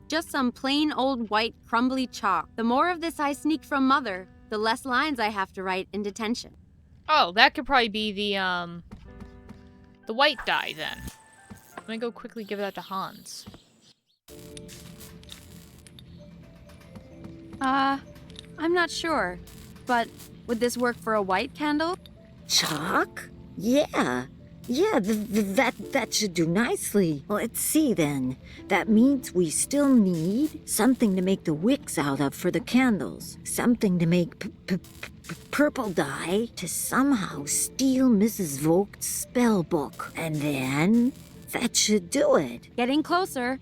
S2: Just some plain old white crumbly chalk. The more of this I sneak from Mother, the less lines I have to write in detention.
S1: Oh, that could probably be the white dye then. Let me go quickly give that to Hans.
S2: I'm not sure, but would this work for a white candle?
S3: Chalk? Yeah. Yeah, that should do nicely. Well, let's see then. That means we still need something to make the wicks out of for the candles. Something to make purple dye to somehow steal Mrs. Vogt's spell book. And then that should do it.
S2: Getting closer.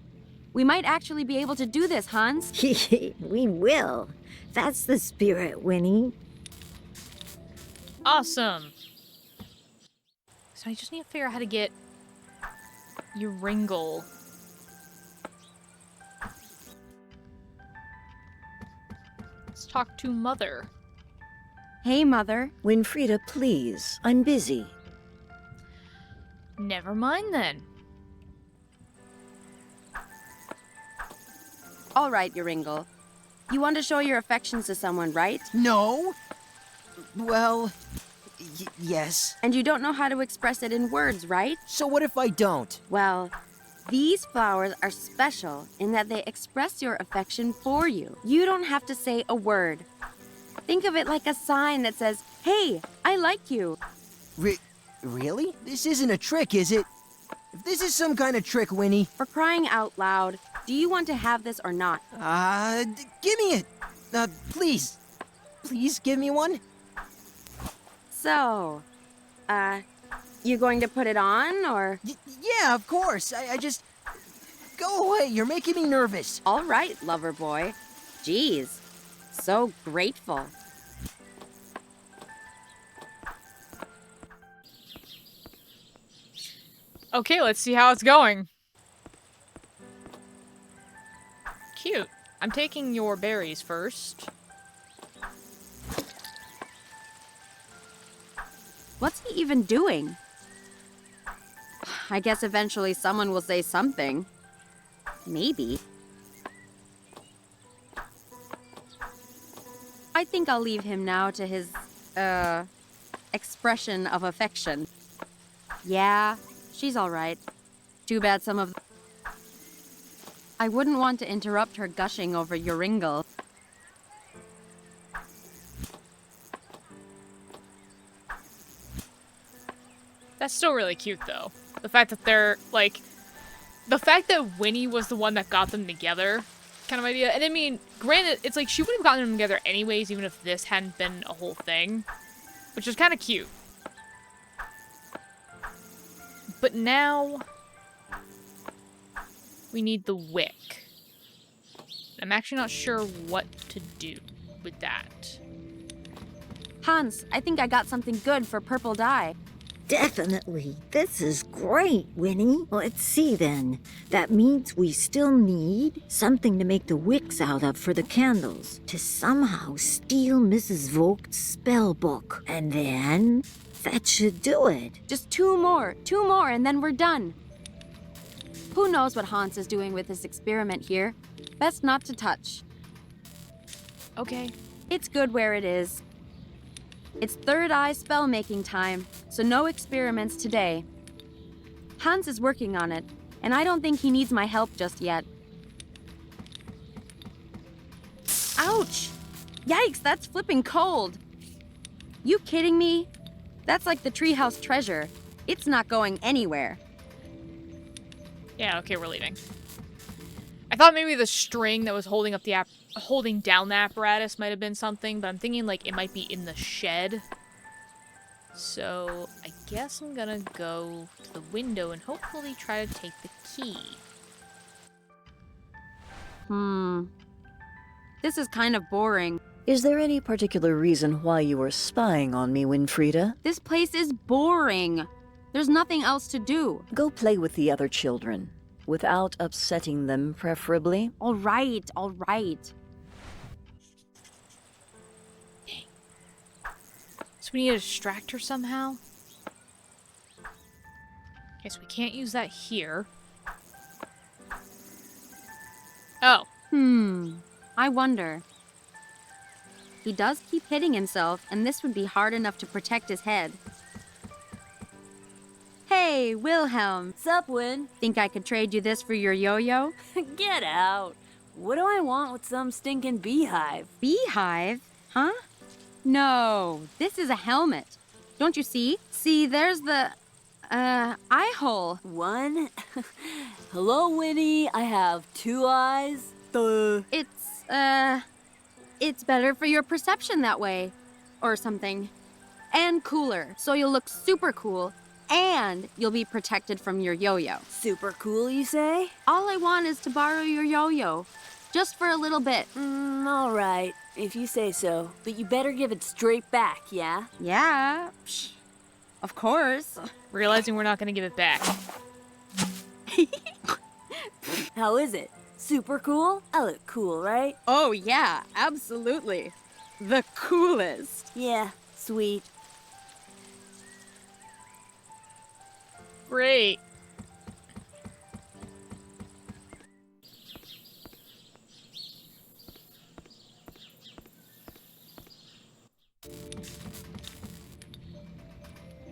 S2: We might actually be able to do this, Hans.
S3: We will. That's the spirit, Winnie.
S1: Awesome. So I just need to figure out how to get Uringle. Let's talk to Mother.
S2: Hey, Mother.
S7: Winfriede, please. I'm busy.
S1: Never mind then.
S2: All right, Uringle. You want to show your affections to someone, right?
S4: No? Well, yes.
S2: And you don't know how to express it in words, right?
S4: So what if I don't?
S2: Well, these flowers are special in that they express your affection for you. You don't have to say a word. Think of it like a sign that says, "Hey, I like you."
S4: Really? This isn't a trick, is it? If this is some kind of trick, Winnie.
S2: For crying out loud, do you want to have this or not?
S4: Give me it. Please. Please give me one.
S2: So, you going to put it on, or?
S4: Yeah, of course. I just... Go away, you're making me nervous.
S2: All right, lover boy. Geez, so grateful.
S1: Okay, let's see how it's going. Cute. I'm taking your berries first.
S2: What's he even doing? I guess eventually someone will say something. Maybe. I think I'll leave him now to his, expression of affection. Yeah, she's all right. Too bad some of... I wouldn't want to interrupt her gushing over Uringle.
S1: That's still really cute, though. The fact that they're, like... The fact that Winnie was the one that got them together, kind of idea. And I mean, granted, it's like she would have gotten them together anyways, even if this hadn't been a whole thing. Which is kind of cute. But now... we need the wick. I'm actually not sure what to do with that.
S2: Hans, I think I got something good for purple dye.
S3: Definitely. This is great, Winnie. Well, let's see then. That means we still need something to make the wicks out of for the candles. To somehow steal Mrs. Vogt's spell book. And then that should do it.
S2: Just two more, and then we're done. Who knows what Hans is doing with this experiment here? Best not to touch.
S1: Okay.
S2: It's good where it is. It's third eye spell making time, so no experiments today. Hans is working on it, and I don't think he needs my help just yet. Ouch! Yikes, that's flipping cold. You kidding me? That's like the treehouse treasure. It's not going anywhere.
S1: Yeah, okay, we're leaving. I I thought maybe the string that was holding down the apparatus might have been something, but I'm thinking like it might be in the shed. So I guess I'm gonna go to the window and hopefully try to take the key.
S2: This is kind of boring.
S7: Is there any particular reason why you were spying on me, Winfriede?
S2: This place is boring. There's nothing else to do.
S7: Go play with the other children. Without upsetting them, preferably.
S2: All right, all right.
S1: So we need to distract her somehow? Guess we can't use that here. Oh.
S2: I wonder. He does keep hitting himself, and this would be hard enough to protect his head. Hey, Wilhelm.
S6: Sup, Win?
S2: Think I could trade you this for your yo-yo?
S6: Get out. What do I want with some stinking beehive?
S2: Beehive? Huh? No, this is a helmet. Don't you see? See, there's the, eye hole.
S6: One? Hello, Winnie. I have 2 eyes. Duh.
S2: It's better for your perception that way. Or something. And cooler, so you'll look super cool. And you'll be protected from your yo-yo.
S6: Super cool, you say?
S2: All I want is to borrow your yo-yo. Just for a little bit.
S6: All right. If you say so. But you better give it straight back, yeah?
S2: Yeah. Psh, of course.
S1: Realizing we're not gonna give it back.
S6: How is it? Super cool? I look cool, right?
S2: Oh, yeah. Absolutely. The coolest.
S6: Yeah, sweet.
S1: Great.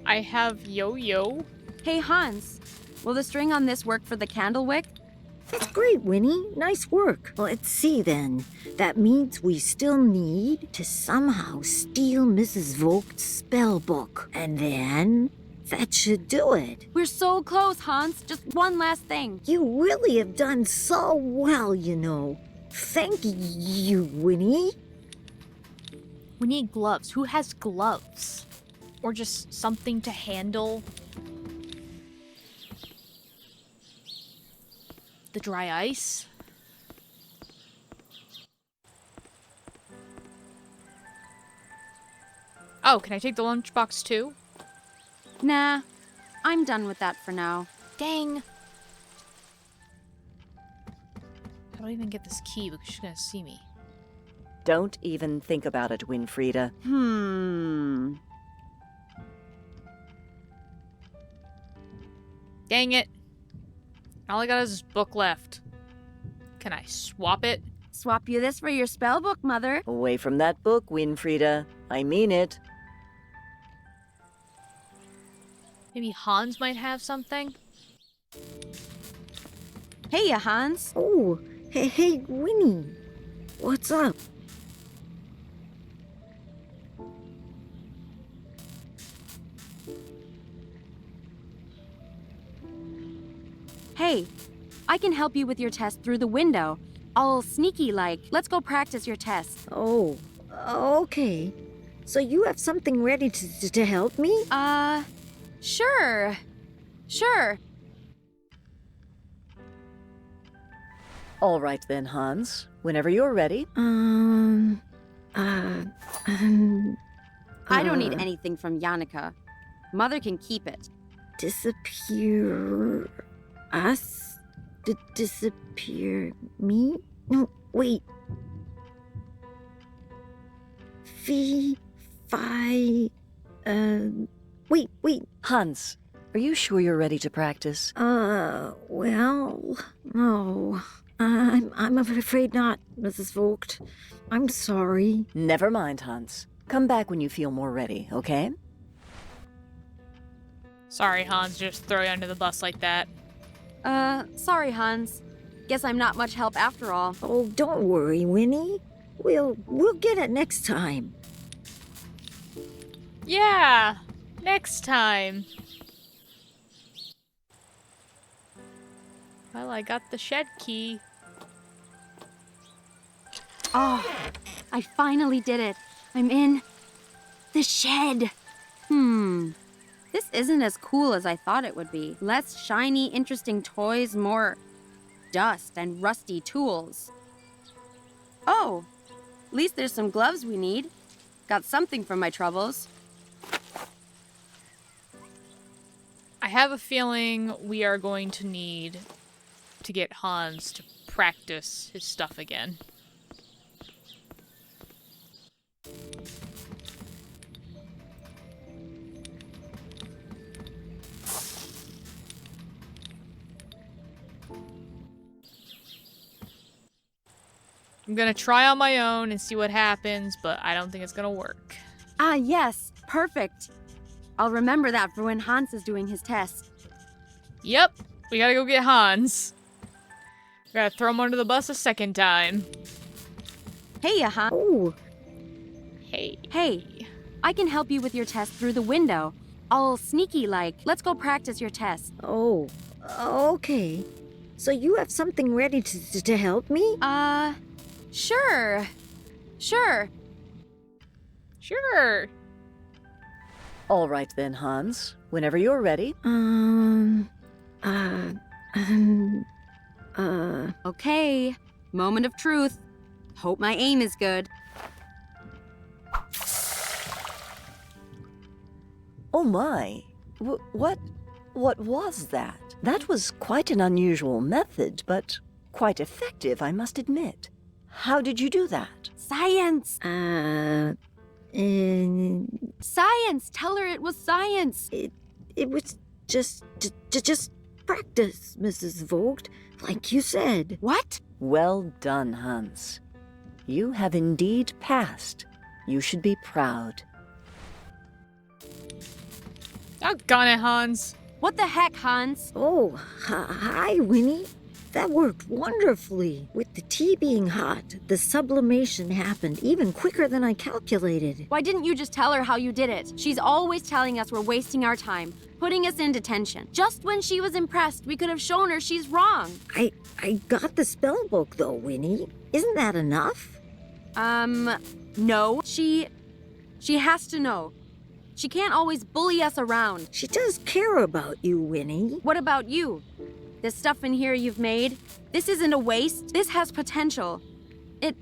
S1: I have yo-yo.
S2: Hey, Hans. Will the string on this work for the candle wick?
S3: That's great, Winnie. Nice work. Let's see then. That means we still need to somehow steal Mrs. Vogt's spell book. And then that should do it.
S2: We're so close, Hans. Just one last thing.
S3: You really have done so well, you know. Thank you, Winnie.
S1: We need gloves. Who has gloves? Or just something to handle the dry ice? Oh, can I take the lunchbox too?
S2: Nah, I'm done with that for now.
S1: Dang. How do I even get this key? Because she's gonna see me.
S7: Don't even think about it, Winfriede.
S1: Dang it. All I got is this book left. Can I swap it?
S2: Swap you this for your spell book, Mother.
S7: Away from that book, Winfriede. I mean it.
S1: Maybe Hans might have something?
S2: Hey, Hans.
S3: Oh, hey, Winnie. What's up?
S2: Hey, I can help you with your test through the window. All sneaky like. Let's go practice your test.
S3: Oh, okay. So you have something ready to help me?
S2: Sure. Sure.
S7: All right then, Hans. Whenever you're ready.
S2: I don't need anything from Jannike. Mother can keep it.
S3: Disappear us? Disappear me? No, wait. Wait.
S7: Hans, are you sure you're ready to practice?
S3: Well, no. I'm afraid not, Mrs. Vogt. I'm sorry.
S7: Never mind, Hans. Come back when you feel more ready, okay?
S1: Sorry, Hans, just throw you under the bus like that.
S2: Sorry, Hans. Guess I'm not much help after all.
S3: Oh, don't worry, Winnie. We'll get it next time.
S1: Yeah, next time. Well, I got the shed key.
S2: Oh, I finally did it. I'm in the shed. This isn't as cool as I thought it would be. Less shiny, interesting toys, more dust and rusty tools. Oh, at least there's some gloves we need. Got something from my troubles.
S1: I have a feeling we are going to need to get Hans to practice his stuff again. I'm gonna try on my own and see what happens, but I don't think it's gonna work.
S2: Ah, yes, perfect. I'll remember that for when Hans is doing his test.
S1: Yep, we gotta go get Hans. We gotta throw him under the bus a second time.
S2: Hey, Hans.
S3: Oh,
S1: Hey.
S2: I can help you with your test through the window. All sneaky like. Let's go practice your test.
S3: oh, okay. So you have something ready to help me?
S2: Sure.
S1: Sure.
S7: All right then, Hans. Whenever you're ready.
S2: Okay, moment of truth. Hope my aim is good.
S7: Oh my. What was that? That was quite an unusual method, but quite effective, I must admit. How did you do that?
S2: Science! Science! Tell her it was science!
S3: It was just practice, Mrs. Vogt, like you said.
S2: What?
S7: Well done, Hans. You have indeed passed. You should be proud.
S1: Doggone it, Hans.
S2: What the heck, Hans?
S3: Oh, hi, Winnie. That worked wonderfully. With the tea being hot, the sublimation happened even quicker than I calculated.
S2: Why didn't you just tell her how you did it? She's always telling us we're wasting our time, putting us in detention. Just when she was impressed, we could have shown her she's wrong.
S3: I got the spell book, though, Winnie. Isn't that enough?
S2: No. She has to know. She can't always bully us around.
S3: She does care about you, Winnie.
S2: What about you? This stuff in here you've made, this isn't a waste. This has potential. It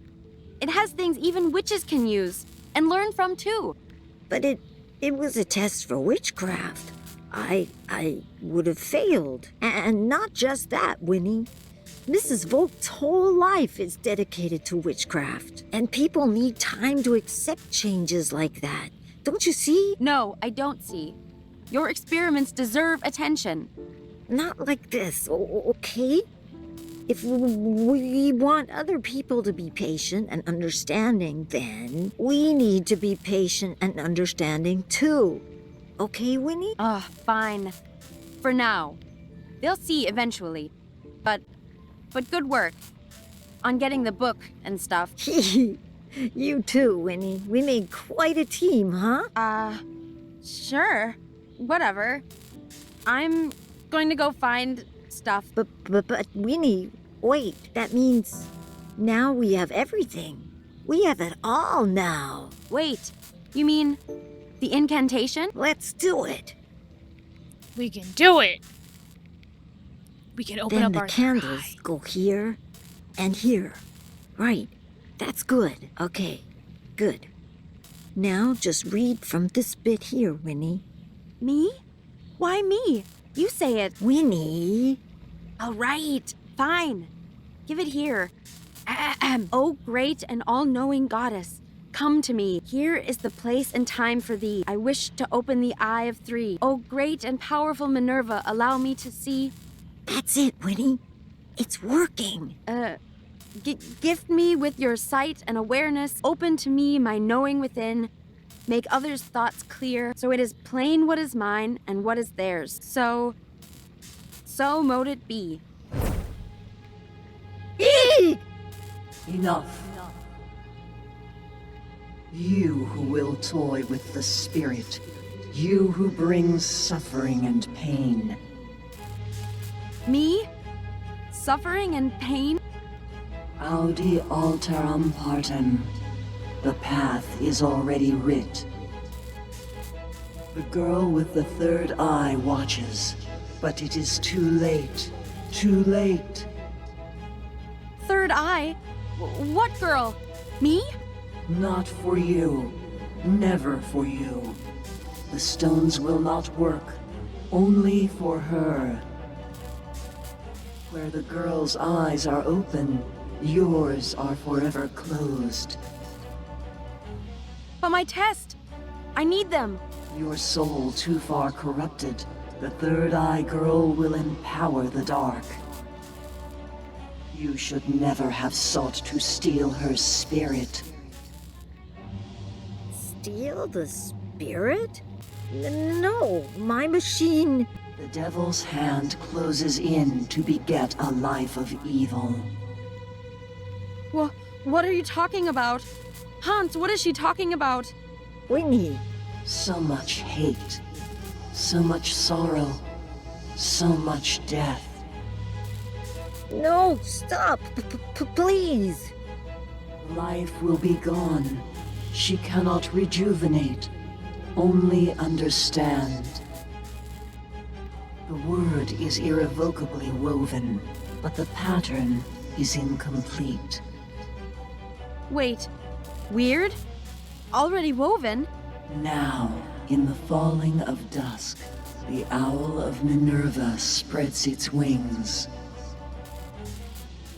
S2: has things even witches can use and learn from too.
S3: But it was a test for witchcraft. I would have failed. And not just that, Winnie. Mrs. Vogt's whole life is dedicated to witchcraft. And people need time to accept changes like that. Don't you see?
S2: No, I don't see. Your experiments deserve attention.
S3: Not like this, okay? If we want other people to be patient and understanding, then we need to be patient and understanding too. Okay, Winnie?
S2: Fine. For now. They'll see eventually. But good work. On getting the book and stuff.
S3: You too, Winnie. We made quite a team, huh?
S2: Sure. Whatever. I'm going to go find stuff.
S3: But Winnie, wait. That means now we have everything. We have it all now.
S2: Wait, you mean the incantation?
S3: Let's do it.
S1: We can do it. We can open
S3: Then
S1: up
S3: the
S1: our
S3: candles
S1: eye.
S3: go here and here. Right. That's good. Okay. Good. Now just read from this bit here, Winnie.
S2: Me? Why me? You say it.
S3: Winnie.
S2: All right. Fine. Give it here. Oh, great and all-knowing goddess, come to me. Here is the place and time for thee. I wish to open the eye of three. Oh, great and powerful Minerva, allow me to see.
S3: That's it, Winnie. It's working.
S2: Gift me with your sight and awareness. Open to me my knowing within. Make others' thoughts clear, so it is plain what is mine and what is theirs. So mote it be.
S8: Enough. You who will toy with the spirit. You who brings suffering and pain.
S2: Me? Suffering and pain?
S8: Audi alteram partem. The path is already writ. The girl with the third eye watches, but it is too late. Too late.
S2: Third eye? What girl? Me?
S8: Not for you. Never for you. The stones will not work. Only for her. Where the girl's eyes are open, yours are forever closed.
S2: But my test! I need them.
S8: Your soul too far corrupted. The third eye girl will empower the dark. You should never have sought to steal her spirit.
S3: Steal the spirit? No, my machine.
S8: The devil's hand closes in to beget a life of evil.
S2: What are you talking about? Hans, what is she talking about?
S3: Winnie,
S8: So much hate, so much sorrow, so much death.
S3: no, stop, please.
S8: Life will be gone. She cannot rejuvenate, only understand. The word is irrevocably woven, but the pattern is incomplete.
S2: Wait, weird? Already woven?
S8: Now, in the falling of dusk, the owl of Minerva spreads its wings.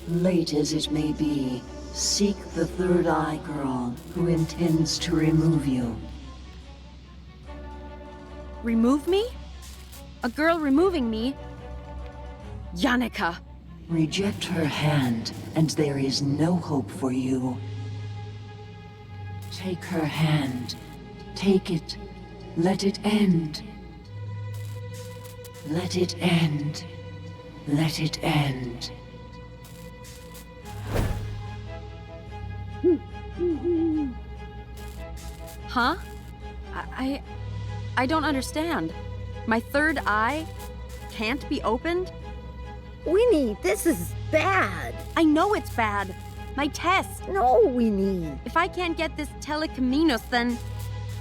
S8: Late as it may be, seek the third eye girl who intends to remove you.
S2: Remove me? A girl removing me? Jannike!
S8: Reject her hand, and there is no hope for you. Take her hand. Take it. Let it end. Let it end. Let it end.
S2: Huh? I don't understand. My third eye can't be opened?
S3: Winnie, this is bad.
S2: I know it's bad. My test.
S3: No, Winnie.
S2: If I can't get this telecaminos,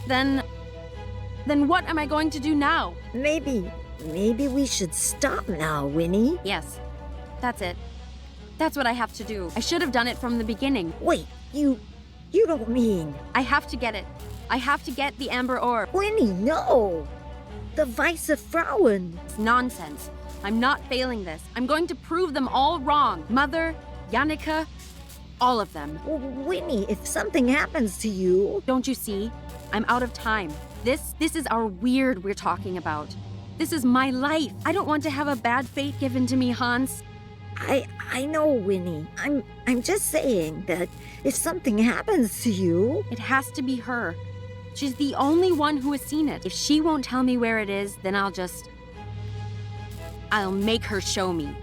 S2: then what am I going to do now?
S3: Maybe we should stop now, Winnie.
S2: Yes, that's it. That's what I have to do. I should have done it from the beginning.
S3: Wait, you don't mean...
S2: I have to get it. I have to get the amber orb.
S3: Winnie, no! The Weisse Frauen.
S2: It's nonsense. I'm not failing this. I'm going to prove them all wrong. Mother, Jannike, all of them.
S3: Winnie, if something happens to you...
S2: Don't you see? I'm out of time. This is our weird we're talking about. This is my life. I don't want to have a bad fate given to me, Hans.
S3: I know, Winnie. I'm just saying that if something happens to you...
S2: It has to be her. She's the only one who has seen it. If she won't tell me where it is, then I'll make her show me.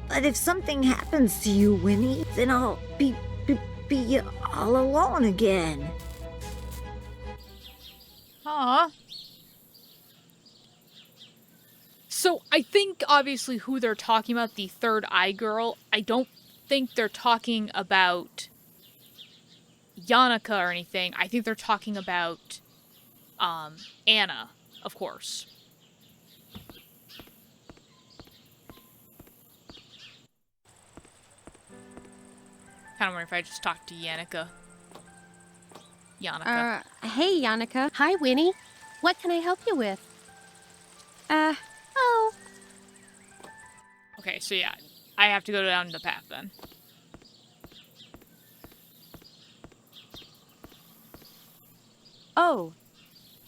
S3: But if something happens to you, Winnie, then I'll be all alone again.
S1: Huh. So I think obviously who they're talking about, the third eye girl, I don't think they're talking about Jannike or anything. I think they're talking about Anna, of course. Kind of wonder if I just talked to Jannike.
S2: Hey, Jannike.
S5: Hi, Winnie. What can I help you with? Oh.
S1: Okay, so yeah, I have to go down the path then.
S2: Oh,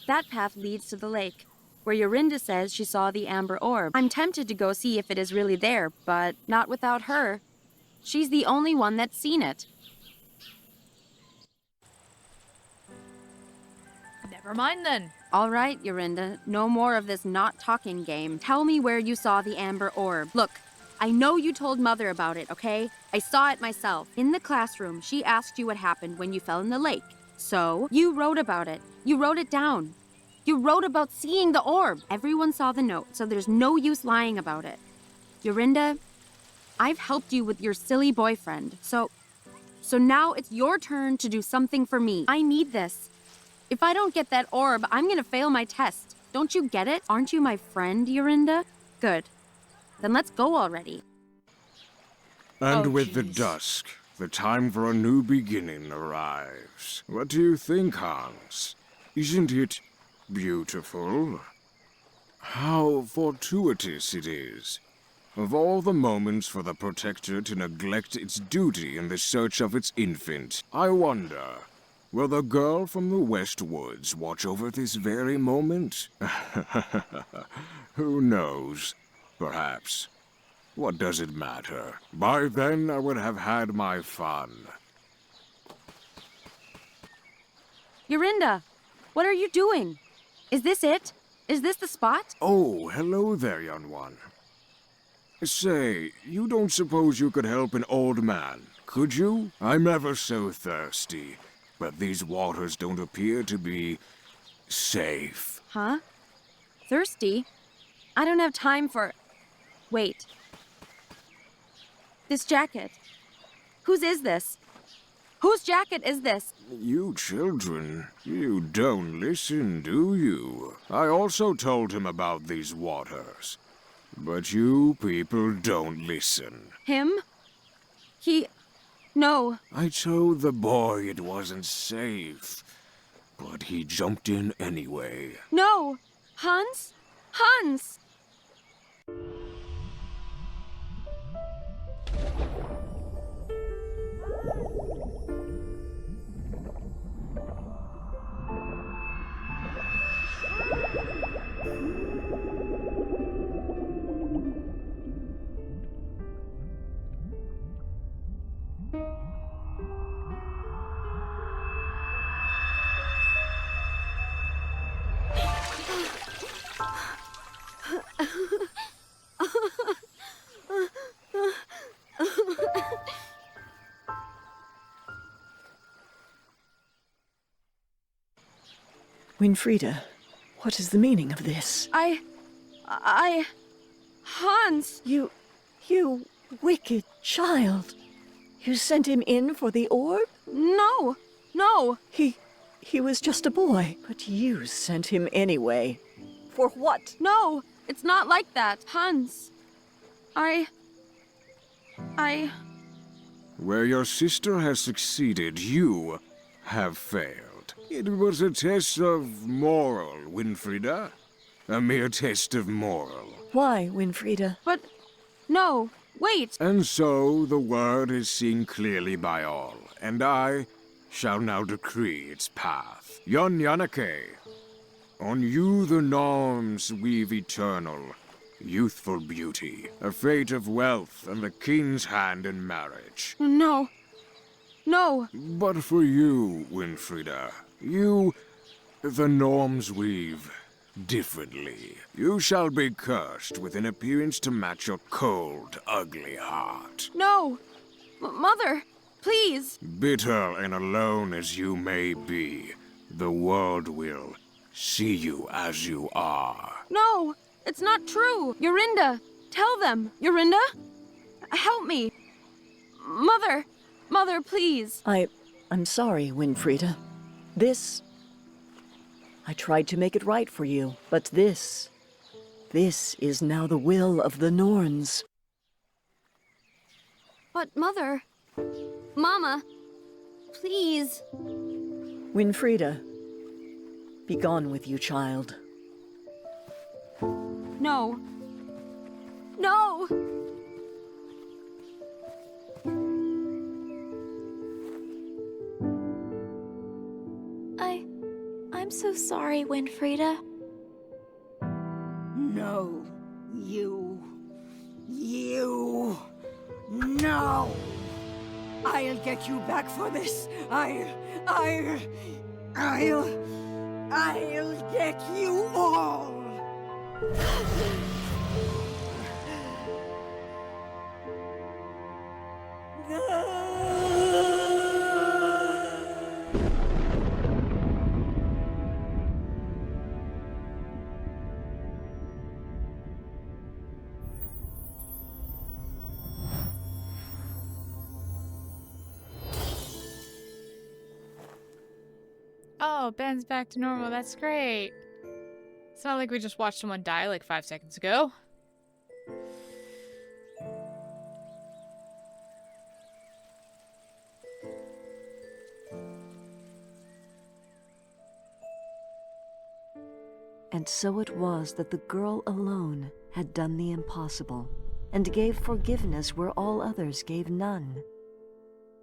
S2: that path leads to the lake, where Jorinde says she saw the amber orb. I'm tempted to go see if it is really there, but not without her. She's the only one that's seen it.
S1: Never mind then.
S2: All right, Jorinde, no more of this not talking game. Tell me where you saw the amber orb. Look, I know you told Mother about it, okay? I saw it myself. In the classroom, she asked you what happened when you fell in the lake. So, you wrote about it. You wrote it down. You wrote about seeing the orb. Everyone saw the note, so there's no use lying about it. Jorinde, I've helped you with your silly boyfriend. So now it's your turn to do something for me. I need this. If I don't get that orb, I'm gonna fail my test. Don't you get it? Aren't you my friend, Yorinda? Good. Then let's go already.
S9: And
S1: Oh,
S9: with the
S1: jeez.
S9: dusk, the time for a new beginning arrives. What do you think, Hans? Isn't it beautiful? How fortuitous it is. Of all the moments for the Protector to neglect its duty in the search of its infant, I wonder, will the girl from the West Woods watch over this very moment? Who knows? Perhaps. What does it matter? By then I would have had my fun.
S2: Yorinda, what are you doing? Is this it? Is this the spot?
S9: Oh, hello there, young one. Say, you don't suppose you could help an old man, could you? I'm ever so thirsty, but these waters don't appear to be safe.
S2: Huh? Thirsty? I don't have time for... Wait. This jacket. Whose is this? Whose jacket is this?
S9: You children, you don't listen, do you? I also told him about these waters. But you people don't listen.
S2: Him? No.
S9: I told the boy it wasn't safe, but he jumped in anyway.
S2: No! Hans? Hans!
S7: Winfriede, what is the meaning of this?
S2: Hans!
S7: You wicked child. You sent him in for the orb?
S2: No!
S7: He was just a boy, but you sent him anyway. For what?
S2: No! It's not like that, Hans.
S9: Where your sister has succeeded, you have failed. It was a test of moral, Winfriede. A mere test of moral.
S7: Why, Winfriede?
S2: But... No, wait!
S9: And so the word is seen clearly by all, and I shall now decree its path. Jannike, on you the norms weave eternal, youthful beauty, a fate of wealth and the king's hand in marriage.
S2: No.
S9: But for you, Winfriede, you, the norms weave differently. You shall be cursed with an appearance to match your cold, ugly heart.
S2: No! Mother, please!
S9: Bitter and alone as you may be, the world will see you as you are.
S2: No! It's not true! Yorinda! Tell them! Yorinda? Help me! Mother, please!
S7: I'm sorry, Winfriede. I tried to make it right for you, but this is now the will of the Norns.
S2: But Mother... Mama... Please...
S7: Winfriede, be gone with you, child.
S2: No.
S10: I'm so sorry, Winfriede.
S8: No, no! I'll get you back for this. I'll get you all!
S1: Oh, Ben's back to normal. That's great. It's not like we just watched someone die like 5 seconds ago.
S7: And so it was that the girl alone had done the impossible, and gave forgiveness where all others gave none.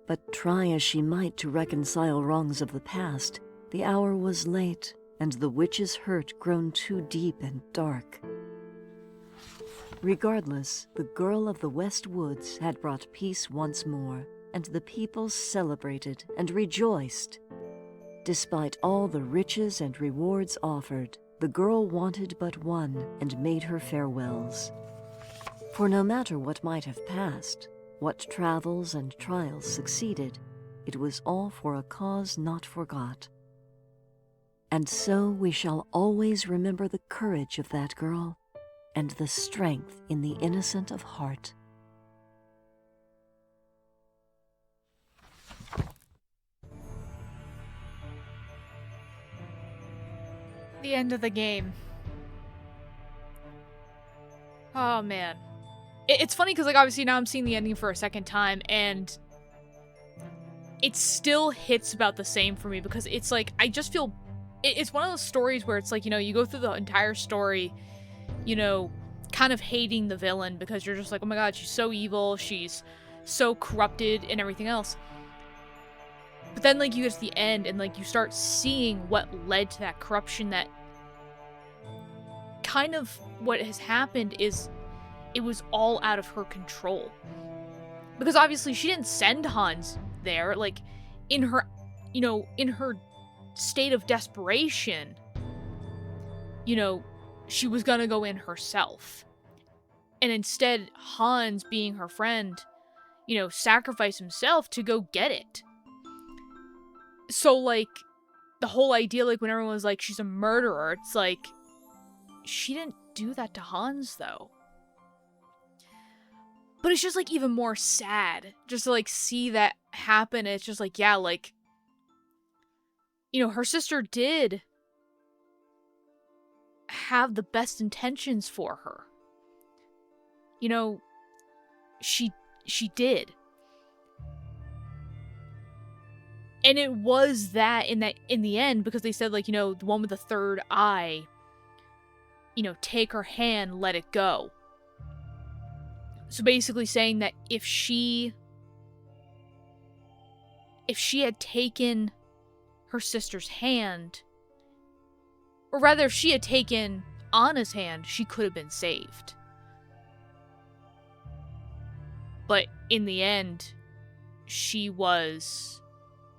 S7: But try as she might to reconcile wrongs of the past, the hour was late, and the witch's hurt grown too deep and dark. Regardless, the girl of the West Woods had brought peace once more, and the people celebrated and rejoiced. Despite all the riches and rewards offered, the girl wanted but one and made her farewells. For no matter what might have passed, what travels and trials succeeded, it was all for a cause not forgot. And so we shall always remember the courage of that girl and the strength in the innocent of heart.
S1: The end of the game. Oh, man. It's funny because, like, obviously now I'm seeing the ending for a second time, and it still hits about the same for me because it's like, I just feel... It's one of those stories where it's like, you know, you go through the entire story, you know, kind of hating the villain because you're just like, oh my god, she's so evil, she's so corrupted and everything else. But then, like, you get to the end and, like, you start seeing what led to that corruption, that kind of what has happened is it was all out of her control. Because obviously she didn't send Hans there, like, in her, you know, in her state of desperation, you know, she was gonna go in herself. And instead, Hans, being her friend, you know, sacrificed himself to go get it. So, like, the whole idea, like, when everyone was like, she's a murderer, it's like, she didn't do that to Hans, though. But it's just, like, even more sad, just to, like, see that happen. It's just like, yeah, like, you know, her sister did have the best intentions for her. You know, she did. And it was that in the end, because they said, like, you know, the one with the third eye, you know, take her hand, let it go. So basically saying that if she had taken her sister's hand, or rather if she had taken Anna's hand, she could have been saved. But in the end, she was,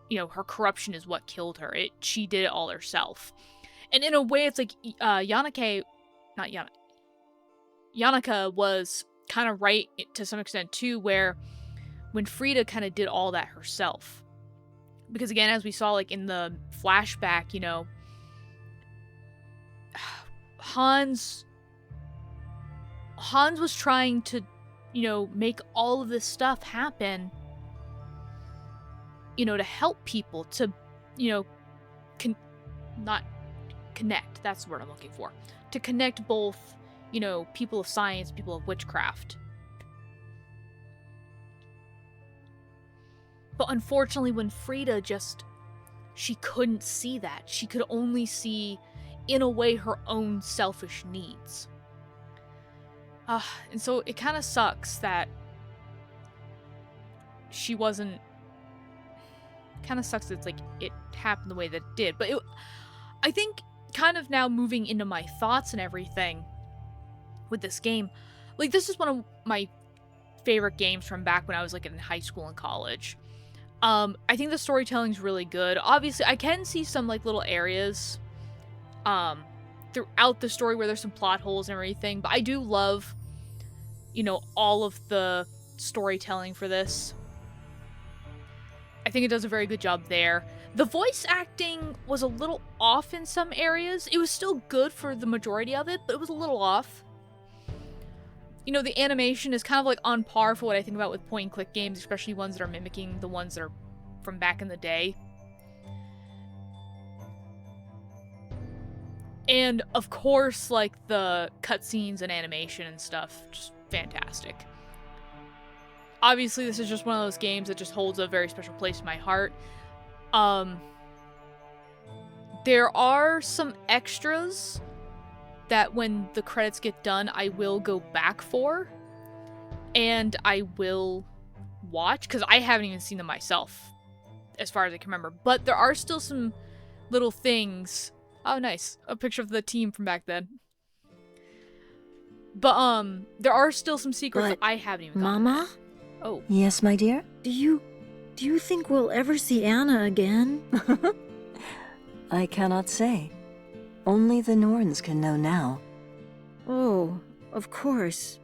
S1: you know, her corruption is what killed her. She did it all herself. And in a way, it's like, Jannike was kind of right to some extent too, where Winfriede kind of did all that herself. Because again, as we saw, like, in the flashback, you know, Hans was trying to, you know, make all of this stuff happen, you know, to help people, to, you know, not connect, that's the word I'm looking for. To connect both, you know, people of science, people of witchcraft. But unfortunately, Winfriede she couldn't see that. She could only see, in a way, her own selfish needs. And so it kind of sucks that she wasn't... kind of sucks that it's like it happened the way that it did. But I think, kind of now moving into my thoughts and everything with this game, like, this is one of my favorite games from back when I was, like, in high school and college. I think the storytelling's really good. Obviously, I can see some, like, little areas throughout the story where there's some plot holes and everything, but I do love, you know, all of the storytelling for this. I think it does a very good job there. The voice acting was a little off in some areas. It was still good for the majority of it, but it was a little off. You know, the animation is kind of, like, on par for what I think about with point-and-click games, especially ones that are mimicking the ones that are from back in the day. And of course, like, the cutscenes and animation and stuff, just fantastic. Obviously, this is just one of those games that just holds a very special place in my heart. There are some extras that when the credits get done, I will go back for. And I will watch, because I haven't even seen them myself, as far as I can remember. But there are still some little things. Oh, nice. A picture of the team from back then. But, there are still some secrets that I haven't even gotten
S3: Mama?
S1: at. Oh.
S7: Yes, my dear?
S3: Do you think we'll ever see Anna again?
S7: I cannot say. Only the Norns can know now.
S3: Oh, of course.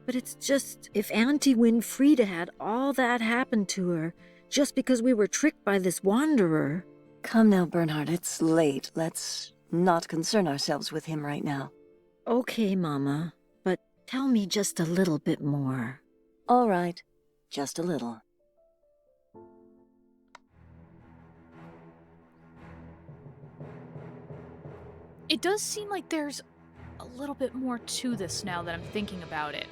S3: But it's just, if Auntie Winfriede had all that happen to her, just because we were tricked by this wanderer.
S7: Come now, Bernhard, it's late. Let's not concern ourselves with him right now.
S3: Okay, Mama, but tell me just a little bit more.
S7: All right, just a little.
S1: It does seem like there's a little bit more to this now that I'm thinking about it.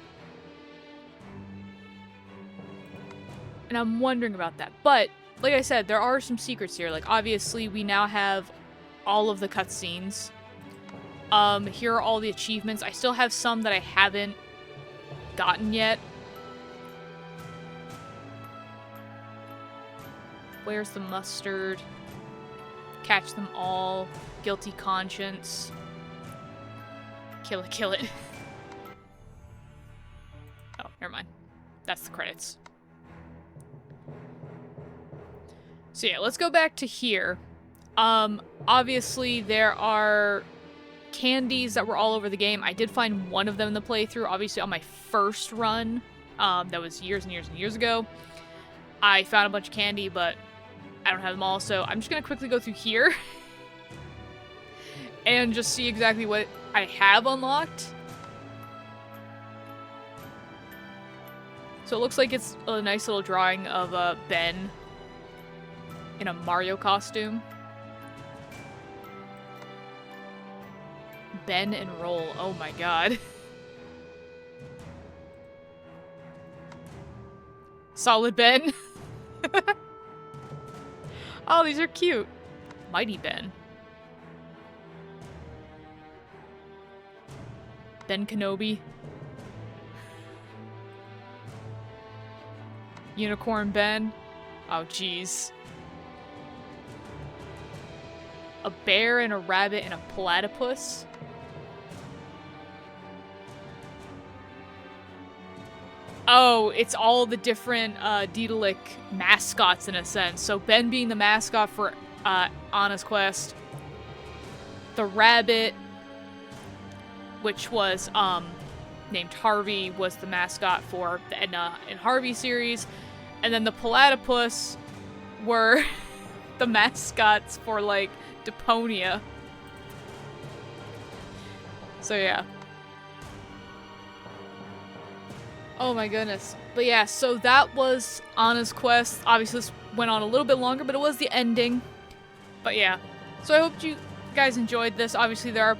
S1: And I'm wondering about that. But, like I said, there are some secrets here. Like, obviously, we now have all of the cutscenes. Here are all the achievements. I still have some that I haven't gotten yet. Where's the mustard? Catch them all. Guilty conscience. Kill it, kill it. Oh, never mind. That's the credits. So yeah, let's go back to here. Obviously there are candies that were all over the game. I did find one of them in the playthrough, obviously on my first run. That was years and years and years ago. I found a bunch of candy, but I don't have them all, so I'm just gonna quickly go through here and just see exactly what I have unlocked. So it looks like it's a nice little drawing of Ben in a Mario costume. Ben and roll. Oh my god. Solid Ben. Oh, these are cute. Mighty Ben. Ben Kenobi. Unicorn Ben. Oh, jeez. A bear and a rabbit and a platypus. Oh, it's all the different Daedalic mascots in a sense. So Ben being the mascot for Anna's Quest. The rabbit, which was named Harvey, was the mascot for the Edna and Harvey series. And then the platypus were the mascots for, like, Deponia. So yeah. Oh my goodness. But yeah, so that was Anna's Quest. Obviously this went on a little bit longer, but it was the ending. But yeah. So I hope you guys enjoyed this. Obviously there are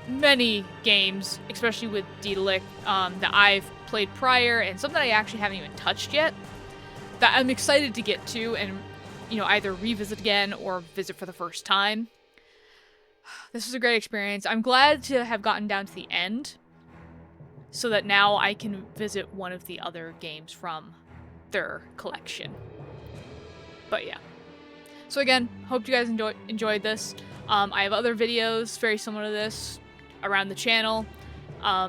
S1: many games, especially with Daedalic, that I've played prior, and some that I actually haven't even touched yet, that I'm excited to get to and, you know, either revisit again or visit for the first time. This was a great experience. I'm glad to have gotten down to the end, so that now I can visit one of the other games from their collection. But yeah. So again, hope you guys enjoyed this. I have other videos very similar to this around the channel.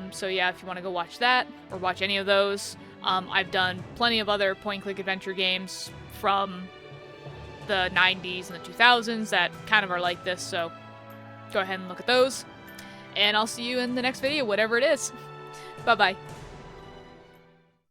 S1: So yeah, if you want to go watch that, or watch any of those. I've done plenty of other point-and-click adventure games from the 90s and the 2000s that kind of are like this, so go ahead and look at those. And I'll see you in the next video, whatever it is. Bye-bye.